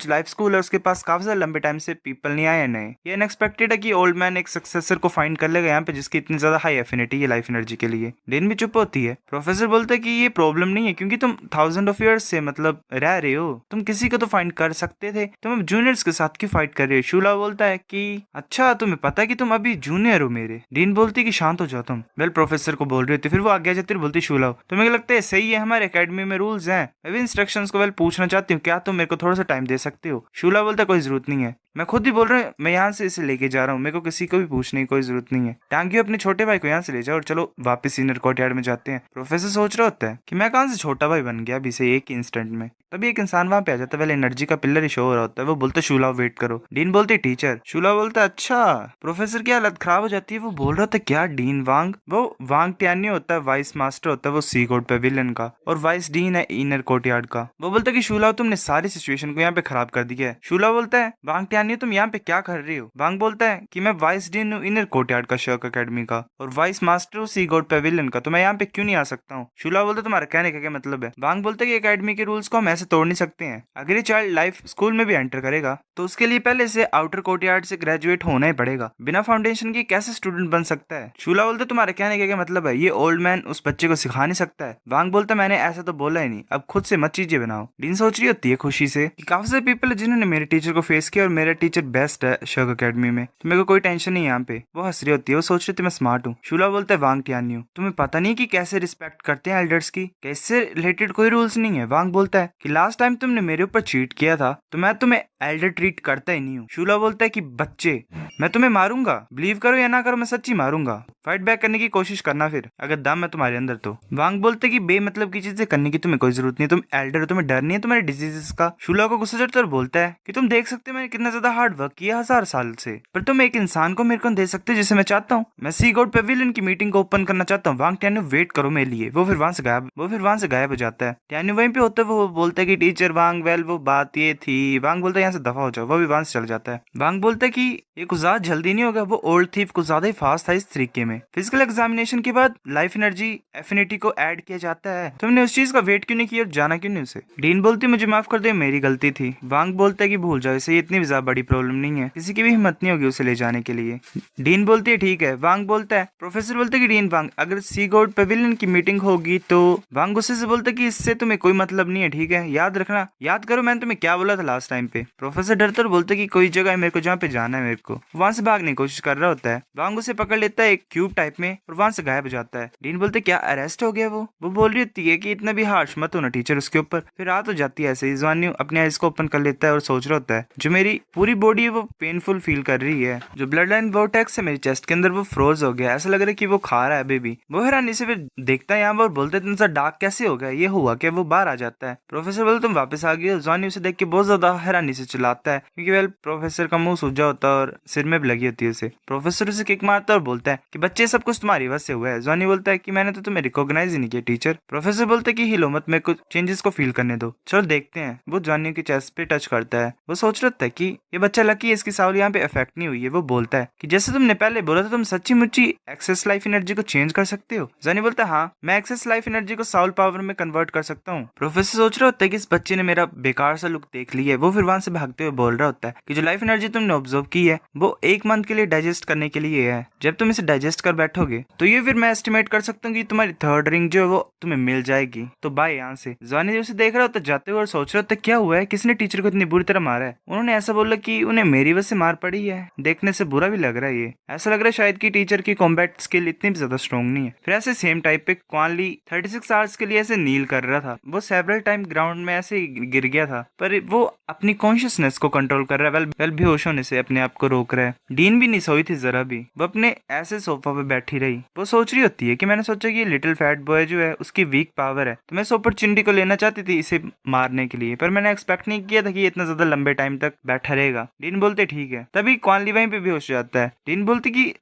लाइफ स्कूल है उसके पास काफी ज्यादा लंबे टाइम से पीपल नहीं आए नए। ये अनएक्सपेक्टेड है कि ओल्ड मैन एक सक्सेसर को फाइंड कर लेगा यहाँ पे जिसकी इतनी ज्यादा हाई एफिनिटी है लाइफ एनर्जी के लिए। डीन भी चुप होती है। प्रोफेसर बोलता है कि ये प्रॉब्लम नहीं है क्योंकि तुम 1000 ऑफ ईयर्स से मतलब रह रहे हो, तुम किसी को तो फाइंड कर सकते थे, तुम अब जूनियर्स के साथ क्यों फाइट कर रहे हो? शूला बोलता है कि अच्छा तुम्हें पता है कि तुम अभी जूनियर हो मेरे। डीन बोलती है कि शांत हो जाओ तुम। वेल प्रोफेसर को बोल रही होती, फिर वो आगे जाती बोलती शूला तुम्हें लगता है सही है, हमारे एकेडमी में रूल्स हैं। मैं भी इंस्ट्रक्शंस को वेल पूछना चाहती हूँ, क्या तुम मेरे को थोड़ा सा टाइम दे सकते हो? शूला बोलता है कोई जरूरत नहीं है, मैं खुद ही बोल रहा हूँ, मैं यहाँ से इसे लेके जा रहा हूँ, मेरे को किसी को भी पूछने की कोई जरूरत नहीं है। टांगियो अपने छोटे भाई को यहाँ से ले जाओ और चलो वापस सीनियर कोर्टयार्ड में जाते हैं। प्रोफेसर सोच रहा होता है कि मैं कहाँ से छोटा भाई बन गया अभी से एक इंस्टेंट में। तभी एक इंसान वहां पे आ जाता है, एनर्जी का पिलर ही शो हो रहा होता है। वो बोलता शूला वेट करो। डीन बोलती टीचर। शूला बोलता अच्छा। प्रोफेसर की हालत खराब हो जाती है। वो बोल रहा था क्या डीन वांग? वो वांग टियानी होता है, वाइस मास्टर होता है वो सी कोड पेविलियन का, और वाइस डीन है इनर कोर्टयार्ड का। वो बोलता है कि शूला तुमने सारी सिचुएशन को यहाँ पे खराब कर दिया है। शूला बोलता है वांग टियानी तुम यहाँ पे क्या कर रही हो? वांग बोलता है कि मैं वाइस डीन हूँ इनर कोर्टयार्ड का शर्क अकेडमी का और वाइस मास्टर हूँ सी कोड पेविलियन का, तो मैं यहाँ पे क्यों नहीं आ सकता हूँ? शूला बोलता तुम्हारा कहने का क्या मतलब है? वांग बोलता है कि अकेडमी के रूल्स को हम ऐसे तोड़ नहीं सकते हैं। अगर ये चाइल्ड लाइफ स्कूल में भी एंटर करेगा तो उसके लिए पहले से आउटर कोर्टयार्ड से ग्रेजुएट होना ही पड़ेगा। बिना फाउंडेशन के कैसे स्टूडेंट बन सकता है? शूला बोलता तुम्हारे कहने का क्या मतलब है? ये ओल्ड मैन उस बच्चे को सिखा नहीं सकता है। वांग बोलता मैंने ऐसा तो बोला ही नहीं, अब खुद से मत चीजें बनाओ। डीन सोच रही होती है खुशी से कि काफी सारे पीपल है जिन्होंने मेरे टीचर को फेस किया और मेरा टीचर बेस्ट है शर्क अकेडमी में, तो मेरे को कोई टेंशन नहीं है यहाँ पे। वो हंस रही होती है, वो सोच रही थी मैं स्मार्ट हूँ। शूला बोलता है वांग टियानी हूँ, तुम्हें पता नहीं कि कैसे रिस्पेक्ट करते हैं एल्डर्स की, कैसे रिलेटेड कोई रूल्स नहीं है। वांग बोलता है कि लास्ट टाइम तुमने मेरे ऊपर चीट किया था तो मैं तुम्हें एल्डर ट्रीट करता ही नहीं हूँ। शूला बोलता है कि बच्चे मैं तुम्हें मारूंगा, बिलीव करो या ना करो मैं सच्ची मारूंगा, फाइट बैक करने की कोशिश करना फिर अगर दम है तुम्हारे अंदर तो। वांग बोलते कि बेमतलब की चीजें करने की तुम्हें कोई जरूरत नहीं, तुम एल्डर हो, तुम्हें डर नहीं है तुम्हारे डिजीजेस का। शूला को गुस्सा चढ़ता और बोलता है कि तुम देख सकते हो मैंने कितना ज्यादा हार्ड वर्क किया 1000 साल से, पर तुम एक इंसान को मेरे को दे सकते हो जिसे मैं चाहता हूँ। मैं सी गॉड पेविलियन की मीटिंग को ओपन करना चाहता हूँ। वांग टियानी वेट करो मेरे लिए। वो फिर वहां से गायब हो जाता है। टियानी वहीं पे होता है। वो बोलता है कि टीचर वांग वेल वो बात ये थी। वांग बोलता है यहाँ से दफा हो जाओ। वो भी वहां से चल जाता है। वांग बोलता है कि ये कुछ ज्यादा जल्दी नहीं होगा, वो ओल्ड थीफ कुछ ज्यादा ही फास्ट था इस तरीके में। फिजिकल एग्जामिनेशन के बाद लाइफ एनर्जी एफिनिटी को ऐड किया जाता है, तुमने उस चीज का वेट क्यों नहीं किया और जाना क्यों नहीं उसे? डीन बोलती मुझे माफ कर दे मेरी गलती थी। वांग बोलता है कि भूल जाओ इसे, इतनी भी ज्यादा बड़ी प्रॉब्लम नहीं है, किसी की भी हिम्मत नहीं होगी उसे ले जाने के लिए। डीन बोलती है ठीक है। वांग बोलता है प्रोफेसर बोलते कि डीन वांग अगर सी गॉड पेविलियन की मीटिंग होगी तो। वांग गुस्से से बोलता कि इससे तुम्हें कोई मतलब नहीं है, ठीक है याद रखना, याद करो मैंने तुम्हें क्या बोला था लास्ट टाइम पे। प्रोफेसर डरता और बोलते कि कोई जगह है मेरे को जहाँ पे जाना है मेरे को। वहां से भागने की कोशिश कर रहा होता है। वांग उसे पकड़ लेता है एक क्यूब टाइप में और वहां से गायब हो जाता है। डीन बोलते क्या अरेस्ट हो गया? वो बोल रही होती है कि इतना भी हार्श मत होना टीचर उसके ऊपर। फिर रात हो जाती है। ऐसे ही ज़्वान्यू अपने आइज को ओपन कर लेता है और सोच रहा होता है जो मेरी पूरी बॉडी है वो पेनफुल फील कर रही है, जो ब्लड लाइन वोर्टेक्स है मेरी चेस्ट के अंदर वो फ्रोज हो गया, ऐसा लग रहा है कि वो खा रहा है बेबी। वो हैरानी से फिर देखता है यहाँ पर, बोलते इतना सा डार्क कैसे हो गया, ये हुआ क्या? वो बाहर आ जाता है। प्रोफेसर बोलते तुम वापस आ गए। ज़्वान्यू उसे देख के बहुत ज्यादा हैरानी से चिल्लाता है क्योंकि वेल प्रोफेसर का मुंह सूजा होता है और सिर में भी लगी होती है उसे। प्रोफेसर उसे किक मारता है और बोलता है कि बच्चे सब कुछ तुम्हारी वजह से हुआ है। ज़्वान्यू बोलता है कि मैंने तो तुम्हें रिकॉग्नाइज ही नहीं किया टीचर। प्रोफेसर बोलते कि हिलो मत, मेरे को चेंजेस को फील करने दो, चलो देखते हैं। वो ज़्वान्यू की चेस्ट पे टच करता है। वो सोच रहा था कि ये बच्चा लकी है, इसकी साउल यहाँ पे इफेक्ट नहीं हुई है। वो बोलता है कि जैसे तुमने पहले बोला था तुम सच्ची मुच्ची एक्सेस लाइफ एनर्जी को चेंज कर सकते हो। ज़्वान्यू बोलता है हाँ मैं एक्सेस लाइफ एनर्जी को साउल पावर में कन्वर्ट कर सकता हूँ। प्रोफेसर सोच रहा होता है कि इस बच्चे ने मेरा बेकार सा लुक देख लिया है। वो फिर वहां से भागते हुए बोल रहा होता है कि जो लाइफ एनर्जी तुमने ऑब्जर्व की है वो 1 मंथ के लिए डाइजेस्ट करने के लिए है। जब तुम इसे डाइजेस्ट कर बैठोगे तो ये फिर मैं एस्टिमेट कर सकता हूँ कि तुम्हारी 3rd रिंग जो है वो तुम्हें मिल जाएगी। तो बाय यहाँ से। ज़्वान्यू उसे देख रहा होता जाते हुए और सोच रहा होता क्या हुआ है, किसने टीचर को इतनी बुरी तरह मारा है? उन्होंने ऐसा बोला कि उन्हें मेरी वजह से मार पड़ी है। देखने से बुरा भी लग रहा है। ये ऐसा लग रहा है शायद कि टीचर की कॉम्बैट स्किल इतनी भी ज्यादा स्ट्रॉन्ग नहीं है। फिर ऐसे सेम टाइप पे क्वान ली 36 आवर्स के लिए ऐसे नील कर रहा था। वो सेवरल टाइम ग्राउंड में ऐसे गिर गया था, पर वो अपनी कॉन्शियसनेस को कंट्रोल कर रहा है। वेल बेहोश होने से अपने आप को रोक रहा है। डीन भी नहीं सोई थी जरा भी, वो अपने ऐसे सोफा पे बैठी रही। वो सोच रही होती है कि मैंने सोचा कि ये लिटिल फैट बॉय जो है उसकी वीक पावर है, तो मैं इस अपॉर्चुनिटी को लेना चाहती थी इसे मारने के लिए, पर मैंने एक्सपेक्ट नहीं किया था कि ये इतना ज्यादा लंबे टाइम तक बैठा रहेगा। डीन बोलते ठीक है। तभी क्वानली वहीं पे बेहोश हो जाता है।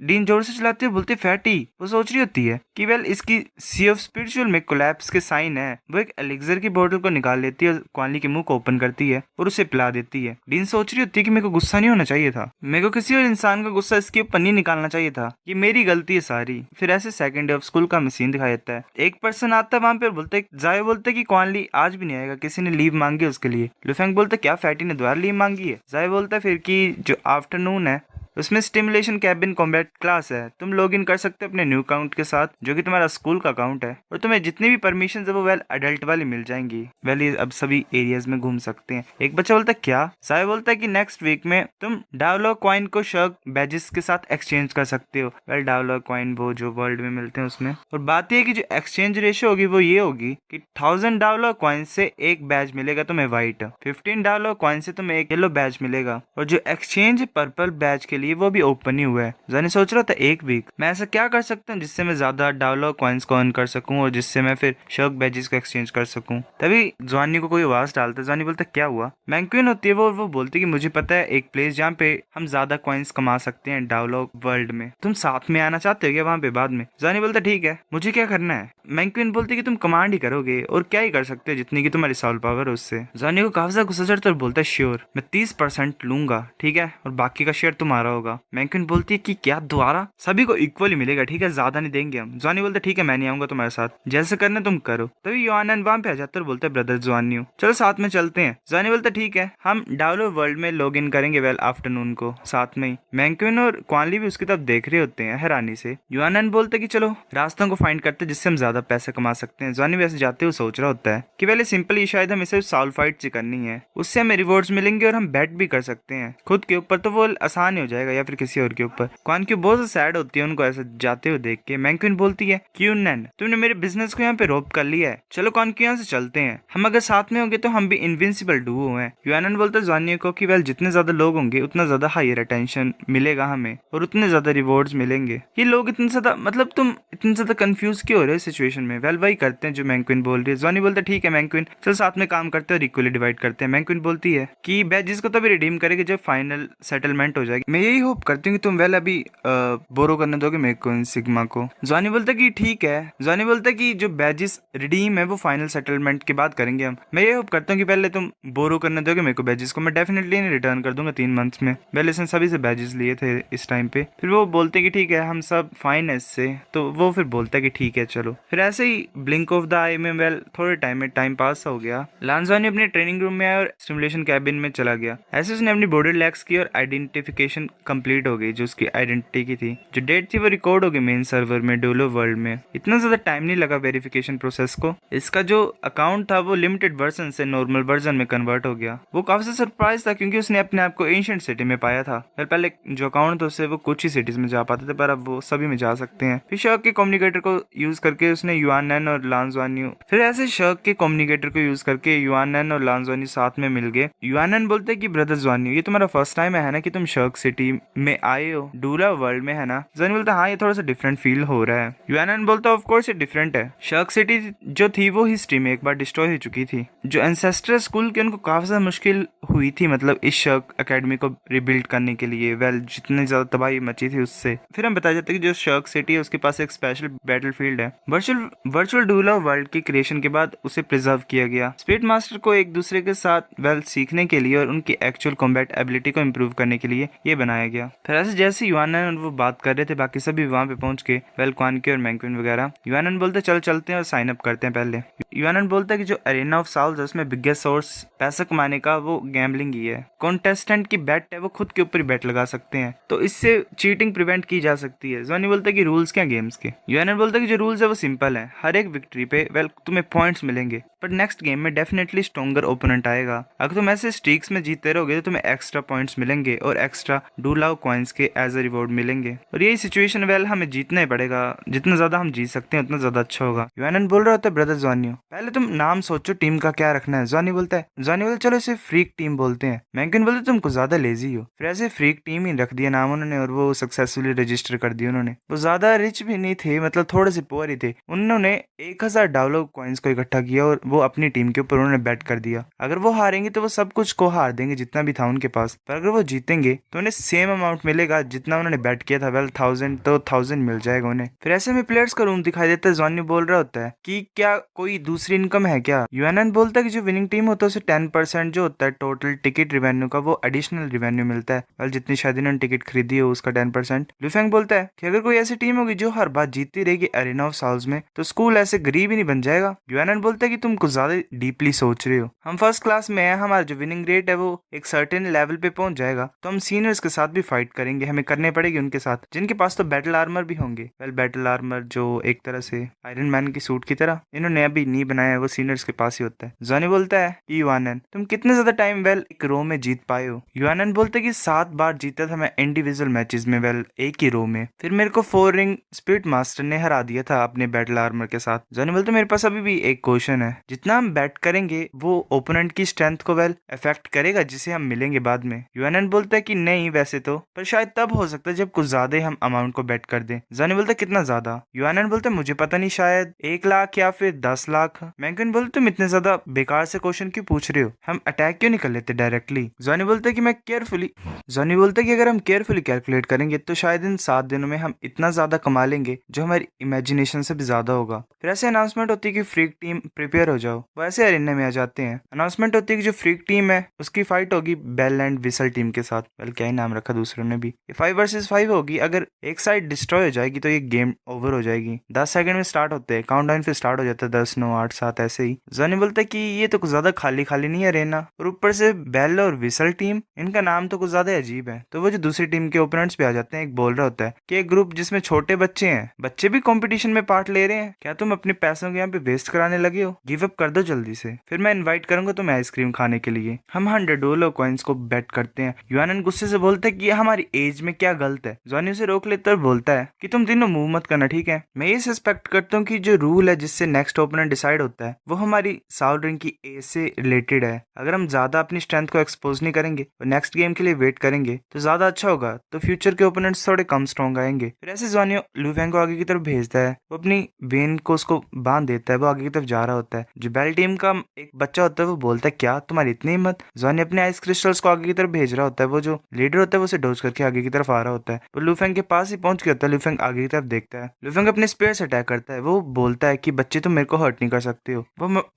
डीन जोर से चलाते हुए बोलते फैटी। वो सोच रही होती है कि वेल इसकी सी ऑफ स्पिरिचुअल में कोलैप्स के साइन है। वो एक एलिक्सर की बोतल को निकाल लेती है और क्वानली के मुंह को ओपन करती है और उसे पिला देती है। डीन सोच रही होती है कि मेरे को गुस्सा नहीं होना चाहिए था, मेरे को किसी और इंसान का गुस्सा इसके ऊपर नहीं निकालना चाहिए था, ये मेरी गलती है सारी। फिर ऐसे सेकंड डे ऑफ स्कूल का सीन दिखाया जाता है। एक पर्सन आता है वहां पे, बोलते जायो बोलते कि क्वानली आज भी नहीं आएगा, किसी ने लीव मांगी उसके लिए। लुफेंग बोलते क्या फैटी ने दोबारा लीव मांगी है? जायो बोलता है फिर कि जो आफ्टरनून है उसमें स्टिमुलेशन कैबिन कॉम्बैट क्लास है, तुम लॉग इन कर सकते हो अपने न्यू अकाउंट के साथ जो कि तुम्हारा स्कूल का अकाउंट है, और तुम्हें जितनी भी परमिशन है वो वेल अडल्ट वाली मिल जाएंगी। वेल ये अब सभी एरियाज में घूम सकते हैं। एक बच्चा बोलता है क्या? साय बोलता है कि नेक्स्ट वीक में तुम डावलॉग कॉइन को शर्क बैजेस के साथ एक्सचेंज कर सकते हो। वेल डावलॉग कॉइन वो जो वर्ल्ड में मिलते हैं उसमें, और बात यह है कि जो एक्सचेंज रेशियो होगी वो ये होगी कि 1000 डावलॉग कॉइन से एक बैज मिलेगा तुम्हें व्हाइट, 15 डावलॉग कॉइन से तुम्हें एक येलो बैज मिलेगा, और जो एक्सचेंज पर्पल बैज के लिए वो भी ओपन ही हुआ है। जानी सोच रहा था एक वीक मैं ऐसा क्या कर सकता हूँ जिससे मैं ज्यादा डावलॉग कॉइन्स को अर्न कर सकूं और जिससे मैं फिर शर्क बैजेस को एक्सचेंज कर सकूं। तभी जवानी को कोई आवाज डालता है। जवानी बोलता क्या हुआ? मैंक्विन होती है वो बोलती कि मुझे पता है एक प्लेस जहाँ पे हम ज्यादा कॉइन्स कमा सकते हैं डावलॉग वर्ल्ड में, तुम साथ में आना चाहते हो क्या वहाँ पे बाद में? जवानी बोलता ठीक है, मुझे क्या करना है? मैंक्विन बोलती कि तुम कमांड ही करोगे और क्या ही कर सकते हो जितनी की तुम्हारी सॉल पावर है उससे। जवानी को काफी ज्यादा गुस्सा चढ़ता है और बोलता है श्योर मैं 30% लूंगा, ठीक है, और बाकी का शेयर तुम्हारा होगा। मैंक्विन बोलती है कि क्या दोबारा? सभी को इक्वली मिलेगा, ठीक है, ज्यादा नहीं देंगे हम। जवानी बोलते ठीक है मैं नहीं आऊंगा तुम्हारे साथ, जैसे करना तुम करो। तभी योहानन वहां पे आ जाता है और बोलते हैं ब्रदर जवानियो चलो साथ में चलते हैं। जवानी बोलते ठीक है हम डावलो वर्ल्ड में लॉग इन करेंगे वेल आफ्टरनून को साथ में ही। मैंक्विन और क्वानली भी उसकी तरफ देख रहे होते हैं हैरानी से। योहानन बोलते कि चलो रास्तों को फाइंड करते जिससे हम ज्यादा पैसे कमा सकते हैं। जवानी वैसे जाते हुए सोच रहा होता है कि पहले सिंपली शायद हमें सिर्फ सॉल फाइट करनी है, उससे हमें रिवॉर्ड्स मिलेंगे और हम बेट भी कर सकते हैं खुद के ऊपर, तो वो आसान ही हो जाएगा या फिर किसी और के ऊपर। क्वान क्यों बहुत सैड होती है उनको ऐसे जाते हुए देख के। मैंक्विन बोलती है क्यों नैन तुमने मेरे बिजनेस को यहाँ पे रोप कर लिया है, चलो क्वान क्यों यहाँ से चलते हैं, हम अगर साथ में होंगे तो हम भी इनविंसिबल डुओ हैं। योहानन बोलता है जवानियों को कि वेल जितने ज्यादा लोग होंगे उतना ज्यादा हायर अटेंशन मिलेगा हमें और उतने ज्यादा रिवॉर्ड्स मिलेंगे। ये लोग इतने ज्यादा मतलब तुम इतने ज्यादा कंफ्यूज क्यों हो रहे हो सिचुएशन में? वेल वही करते हैं जो मैंक्विन बोल रही है। जवानी बोलता है ठीक है मैंक्विन चल साथ में काम करते हैं और इक्वली डिवाइड करते हैं। मैंक्विन बोलती है कि बैजेस को तभी रिडीम करेगी जब फाइनल सेटलमेंट हो जाएगी। मैं यही होप करती हूँ कि तुम वेल अभी बोरो करने दोगे मेरे को इन सिग्मा को। जवानी बोलता है कि ठीक है। जवानी बोलता है कि जो बैजेस रिडीम है वो फाइनल सेटलमेंट के बाद करेंगे हम। मैं ये होप करता हूँ कि पहले तुम बोरो करने दोगे मेरे को बैजेस को, मैं डेफिनेटली नहीं रिटर्न कर दूंगा 3 मंथ्स में। पहले इसने सभी से बैजेस लिए थे इस टाइम पे। फिर वो बोलते कि ठीक है हम सब फाइन है इससे, तो वो फिर बोलता है कि ठीक है चलो। फिर ऐसे ही ब्लिंक ऑफ द आई में वेल थोड़े टाइम में टाइम पास हो गया। लांजवानी अपने ट्रेनिंग रूम में आया और स्टिमुलेशन कैबिन में चला गया। ऐसे उसने अपनी बॉडी रिलैक्स की और आइडेंटिफिकेशन कंप्लीट हो गई जो उसकी आइडेंटिटी की थी। जो डेट थी वो रिकॉर्ड हो गई मेन सर्वर में डोलो वर्ल्ड में। इतना ज्यादा टाइम नहीं लगा वेरिफिकेशन प्रोसेस को। इसका जो अकाउंट था वो लिमिटेड वर्जन से नॉर्मल वर्जन में कन्वर्ट हो गया। वो काफी सरप्राइज था क्योंकि उसने अपने आप को एंशिएंट सिटी में पाया था। पहले जो अकाउंट था उससे वो कुछ ही सिटीज में जा पाते थे, पर अब वो सभी में जा सकते हैं। फिर शर्क के कम्युनिकेटर को यूज करके उसने युआनन और लांजवानी, फिर ऐसे शर्क के कम्युनिकेटर को यूज करके युआनन और लांजवानी साथ में मिल गए। युआनन बोलते कि ब्रदर जवानी ये तुम्हारा फर्स्ट टाइम है ना कि तुम शर्क सिटी में आए हो, डूला वर्ल्ड में है ना? जवानी बोलता हाँ ये थोड़ा सा डिफरेंट फील हो रहा है। युआनन बोलता ऑफ कोर्स ये डिफरेंट है, शर्क सिटी जो थी वो हिस्ट्री में एक बार डिस्ट्रॉय हो चुकी थी। जो एंसेस्टर स्कूल के उनको काफी ज्यादा मुश्किल हुई थी मतलब इस शर्क एकेडमी को रिबिल्ड करने के लिए। वेल जितनी ज्यादा तबाही मची थी उससे। फिर हम बताया जाता है कि जो शर्क सिटी है उसके पास एक स्पेशल बैटलफील्ड है। वर्चुअल डूला वर्ल्ड की क्रिएशन के बाद उसे प्रिजर्व किया गया स्पिरिट मास्टर को एक दूसरे के साथ वेल सीखने के लिए और उनकी एक्चुअल कॉम्बैट एबिलिटी को इम्प्रूव करने के लिए ये बनाया गया। फिर ऐसे जैसे युआनन वो बात कर रहे थे बाकी सभी वहां पे पहुंच के वेल क्वानकी और मैंक्विन वगैरह। युआनन बोलते चलते हैं और साइन अप करते हैं पहले। युआनन बोलता है कि जो अरेना ऑफ साउल्स है उसमें बिगेस्ट सोर्स पैसा कमाने का वो गैम्बलिंग ही है। कॉन्टेस्टेंट की बेट है वो खुद के ऊपर बेट लगा सकते हैं, तो इससे चीटिंग प्रिवेंट की जा सकती है। जवानी बोलता है कि रूल्स क्या गेम्स के? युआनन बोलता है कि जो रूल्स है वो सिंपल है, हर एक विक्ट्री पे वेल तुम्हें पॉइंट्स मिलेंगे। पर नेक्स्ट गेम में डेफिनेटली स्ट्रॉन्गर ओपोनेंट आएगा। अगर तुम ऐसे स्ट्रीक्स में जीतते रहोगे तो तुम्हें एक्स्ट्रा पॉइंट्स मिलेंगे और एक्स्ट्रा डूलाव कॉइन्स के एज अ रिवॉर्ड मिलेंगे। और यही सिचुएशन वेल हमें जीतना ही पड़ेगा, जितना ज्यादा हम जीत सकते हैं उतना ज्यादा अच्छा होगा। यूएनएन बोल रहा होता है ब्रदर जॉनियो, पहले तुम नाम सोचो टीम का क्या रखना है। जॉनी बोलता है चलो इसे फ्रीक टीम बोलते हैं। मैंकिन बोलते तुम कुछ ज्यादा लेजी हो। फिर ऐसे फ्रीक टीम ही रख दिया नाम उन्होंने और वो सक्सेसफुली रजिस्टर कर दिया उन्होंने। वो ज्यादा रिच भी नहीं थे, मतलब थोड़े से पुअर ही थे। उन्होंने 1000 डाउनलोड कॉइन्स को इकट्ठा किया और वो अपनी टीम के ऊपर उन्होंने बैट कर दिया। अगर वो हारेंगे तो वो सब कुछ को हार देंगे जितना भी था उनके पास, पर अगर वो जीतेंगे तो उन्हें सेम अमाउंट मिलेगा जितना उन्होंने बैट किया था। वेल 1000 तो 1000 मिल जाएगा उन्हें। फिर ऐसे में प्लेयर्स का रूम दिखाई देता है। जॉनी बोल रहा होता है कि क्या कोई दूसरी इनकम है क्या। यूएनएन बोलता है कि जो विनिंग टीम होता है उसे 10% जो होता है टोटल टिकट रिवेन्यू का वो एडिशनल रिवेन्यू मिलता है। वेल जितनी शायद इन्होंने टिकट खरीदी हो उसका 10%। लुफेंग बोलता है कि अगर कोई ऐसी टीम होगी जो हर बार जीतती रहेगी अरेना ऑफ साल्स में तो स्कूल ऐसे गरीब ही नहीं बन जाएगा। यूएनएन बोलता है कि तुम कुछ ज्यादा डीपली सोच रहे हो। हम फर्स्ट क्लास में है, हमारा जो विनिंग रेट है वो एक सर्टेन लेवल पे पहुंच जाएगा तो हम सीनियर्स के साथ भी फाइट करेंगे, हमें करने पड़ेगी उनके साथ जिनके पास तो बैटल आर्मर भी होंगे। वेल बैटल आर्मर जो एक तरह से आयरन मैन की सूट की तरह इन्होंने अभी नहीं बनाया है, वो सीनियर्स के पास ही होता है। जॉनी बोलता है कि यूएनएन तुम कितने ज्यादा टाइम वेल एक रो में जीत पाए हो। यूएनएन बोलते कि 7 बार जीता था मैं इंडिविजुअल मैचेस में, वेल एक ही रो में। फिर मेरे को 4 रिंग स्पिरिट मास्टर ने हरा दिया था अपने बैटल आर्मर के साथ। जॉनी बोलते मेरे पास अभी भी एक क्वेश्चन है, जितना हम बैट करेंगे वो ओपोनेंट की स्ट्रेंथ को वेल इफेक्ट करेगा जिसे हम मिलेंगे बाद में। यूएनएन बोलता है कि नहीं वैसे तो, पर शायद तब हो सकता है जब कुछ ज्यादा ही हम अमाउंट को बैट कर दें। जॉनी बोलता है कितना ज्यादा। यूएनएन बोलता है मुझे पता नहीं, शायद 1 लाख या फिर 10 लाख। मैंकिन बोलते तुम इतने ज्यादा बेकार से क्वेश्चन क्यों पूछ रहे हो, हम अटैक क्यों नहीं कर लेते डायरेक्टली। जॉनी बोलता है कि मैं केयरफुली जॉनी बोलता है कि अगर हम केयरफुली कैलकुलेट करेंगे तो शायद इन 7 दिनों में हम इतना ज्यादा कमा लेंगे जो हमारी इमेजिनेशन से भी ज्यादा होगा। फिर ऐसे अनाउंसमेंट होती है कि फ्रीक टीम प्रिपेयर हो जाओ। वो ऐसे अरेना में आ जाते हैं। अनाउंसमेंट होती है कि जो फ्रीक टीम है उसकी फाइट होगी बेल एंड विसल टीम के साथ। वेल क्या ही नाम रखा दूसरों ने भी। ये 5 वर्सेस 5 होगी। अगर एक साइड डिस्ट्रॉय हो जाएगी तो ये गेम ओवर हो जाएगी। 10 सेकंड में स्टार्ट होते हैं, काउंटडाउन फिर स्टार्ट हो जाता है 10 9 8 7 ऐसे ही। जॉनी बोलता है कि ये तो कुछ ज्यादा खाली खाली नहीं है अरेना, और ऊपर से बेल और विसल टीम इनका नाम तो कुछ ज्यादा अजीब है। तो वो जो दूसरी टीम के ओपोनेंट्स भी आ जाते हैं। एक बोल रहा होता है कि एक ग्रुप जिसमें छोटे बच्चे हैं, बच्चे भी कंपटीशन में पार्ट ले रहे हैं, क्या तुम अपने पैसों के यहाँ पे वेस्ट कराने लगे हो, गिव अप कर दो जल्दी से। फिर मैं इनवाइट करूंगा तुम्हें आइसक्रीम खाने के लिए। हम $100 कॉइन्स को बेट करते हैं। यूएनएन गुस्से से बोलता है कि हमारी एज में क्या गलत है। जॉनी उसे रोक लेता है और बोलता है कि तुम तीनों मूव मत करना, ठीक है। मैं ये सस्पेक्ट करता हूँ कि जो रूल है जिससे नेक्स्ट ओपोनेंट डिसाइड होता है वो हमारी साउल रिंग की एज से रिलेटेड है। अगर हम ज्यादा अपनी स्ट्रेंथ को एक्सपोज नहीं करेंगे और नेक्स्ट गेम के लिए वेट करेंगे तो ज्यादा अच्छा होगा, तो फ्यूचर के ओपोनेंट्स थोड़े कम स्ट्रॉन्ग आएंगे। फिर ऐसे जॉनी लुफेंग को आगे की तरफ भेजता है। वो अपनी वेन को उसको बांध देता है, वो आगे की तरफ जा रहा होता है। जो बेल टीम का एक बच्चा होता है वो बोलता है क्या तुम्हारी इतनी हिम्मत। जॉनी अपने आइस क्रिस्टल्स को आगे की तरफ भेज रहा होता है। वो जो लीडर होता है वो उसे डोज करके आगे की तरफ आ रहा होता है। वो लुफेंग के पास ही पहुंच गया होता है। लुफेंग आगे की तरफ देखता है। लुफेंग अपने स्पेयर से अटैक करता है। वो बोलता है कि बच्चे तुम मेरे को हर्ट नहीं कर सकते हो।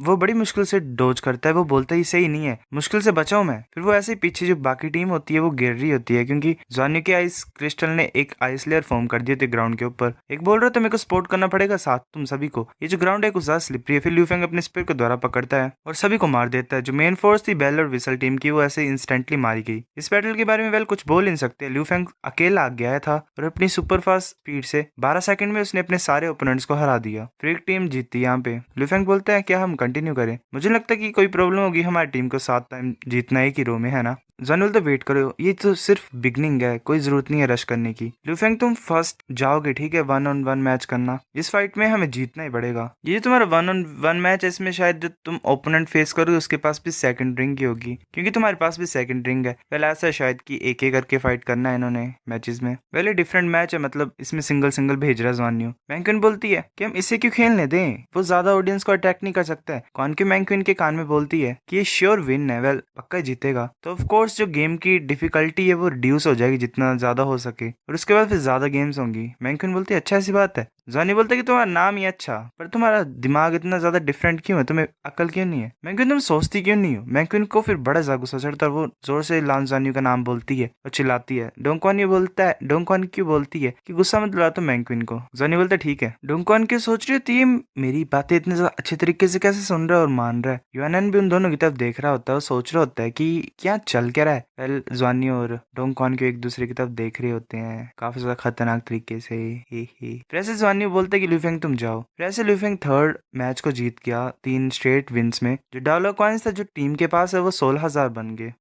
वो बड़ी मुश्किल से डोज करता है। वो बोलता है सही नहीं है, मुश्किल से बचाऊं मैं। फिर वो ऐसे पीछे जो बाकी टीम होती है वो गिर रही होती है क्योंकि जॉनी के आइस क्रिस्टल ने एक आइस लेयर फॉर्म कर दिए थे ग्राउंड के ऊपर। एक बोल रहा था मेरे को सपोर्ट करना पड़ेगा साथ तुम सभी को, ये जो ग्राउंड है कुछ ज्यादा स्लिपरी है। फिर ल्यूफेंग अपने स्पेयर को द्वारा पकड़ता है और सभी को मार देता है। जो मेन फोर्स थी बेल और विसल टीम की वो ऐसे इंस्टेंटली मारी गई। इस बैटल के बारे में वेल कुछ बोल नहीं सकते। ल्यूफेंग अकेला आ गया था और अपनी सुपर फास्ट स्पीड से 12 सेकंड में उसने अपने सारे ओपोनेंट्स को हरा दिया। फ्रीक टीम जीतती यहाँ पे। ल्यूफेंग बोलता है क्या हम कंटिन्यू करें, मुझे लगता है कि कोई प्रॉब्लम होगी, हमारी टीम को 7 टाइम जीतना है कि रो में, है ना। जॉनी तो वेट करो, ये तो सिर्फ बिगनिंग है, कोई जरूरत नहीं है रश करने की। ल्यूफेंग तुम फर्स्ट जाओगे, ठीक है, 1-on-1 मैच करना। इस फाइट में हमें जीतना ही पड़ेगा। ये तुम्हारा 1-on-1 मैच है, इसमें शायद जो तुम ओपोनेंट फेस करोगे उसके पास भी सेकंड रिंग की होगी क्योंकि तुम्हारे पास भी सेकंड रिंग है। पहले ऐसा शायद कि एक एक करके फाइट करना है इन्होंने मैचेस में। पहले डिफरेंट मैच है, मतलब इसमें सिंगल सिंगल भेज रहा है जॉनी। मैंक्विन बोलती है कि हम इसे क्यों खेलने दें, वो ज्यादा ऑडियंस को अटैक नहीं कर सकता है। कॉन्क्यू मैंक्विन के कान में बोलती है कि ये श्योर विन है, वेल पक्का जीतेगा। तो ऑफ कोर्स जो गेम की डिफिकल्टी है वो रिड्यूस हो जाएगी जितना ज्यादा हो सके, और उसके बाद फिर ज्यादा गेम्स होंगी। मैंक्विन बोलती है अच्छा ऐसी बात है। जॉनी बोलता है कि तुम्हारा नाम ही अच्छा, पर तुम्हारा दिमाग इतना ज्यादा डिफरेंट क्यों है, तुम्हें अकल क्यों नहीं है। मैंक्विन तुम सोचती क्यों नहीं हो। मैंक्विन को फिर बड़ा ज्यादा गुस्सा चढ़ता है। वो जोर से लांस जॉनी का नाम बोलती है और चिल्लाती है। डोंकॉन ये बोलता है, डोंकॉन क्यों बोलती है कि गुस्सा मत दिला तो मैंक्विन को। जॉनी बोलता है ठीक है। डोंकॉन क्यों सोच रही होती है मेरी बातें इतने ज्यादा अच्छे तरीके से कैसे सुन रहा है और मान रहा है। यूएनएन भी उन दोनों की तरफ देख रहा होता है और सोच रहा होता है कि क्या चल क्या रहा है। वेल जॉनी और डोंकॉन को एक दूसरे की तरफ देख रहे होते हैं काफी ज्यादा खतरनाक तरीके से। फिर ऐसे जॉनी जॉनी बोलता है कि लुफेंग तुम जाओ। फिर ऐसे लुफेंग थर्ड मैच को जीत गया 3 स्ट्रेट विंस में। जो डॉलर कॉइन्स था जो टीम के पास है वो 16,000 बन गए।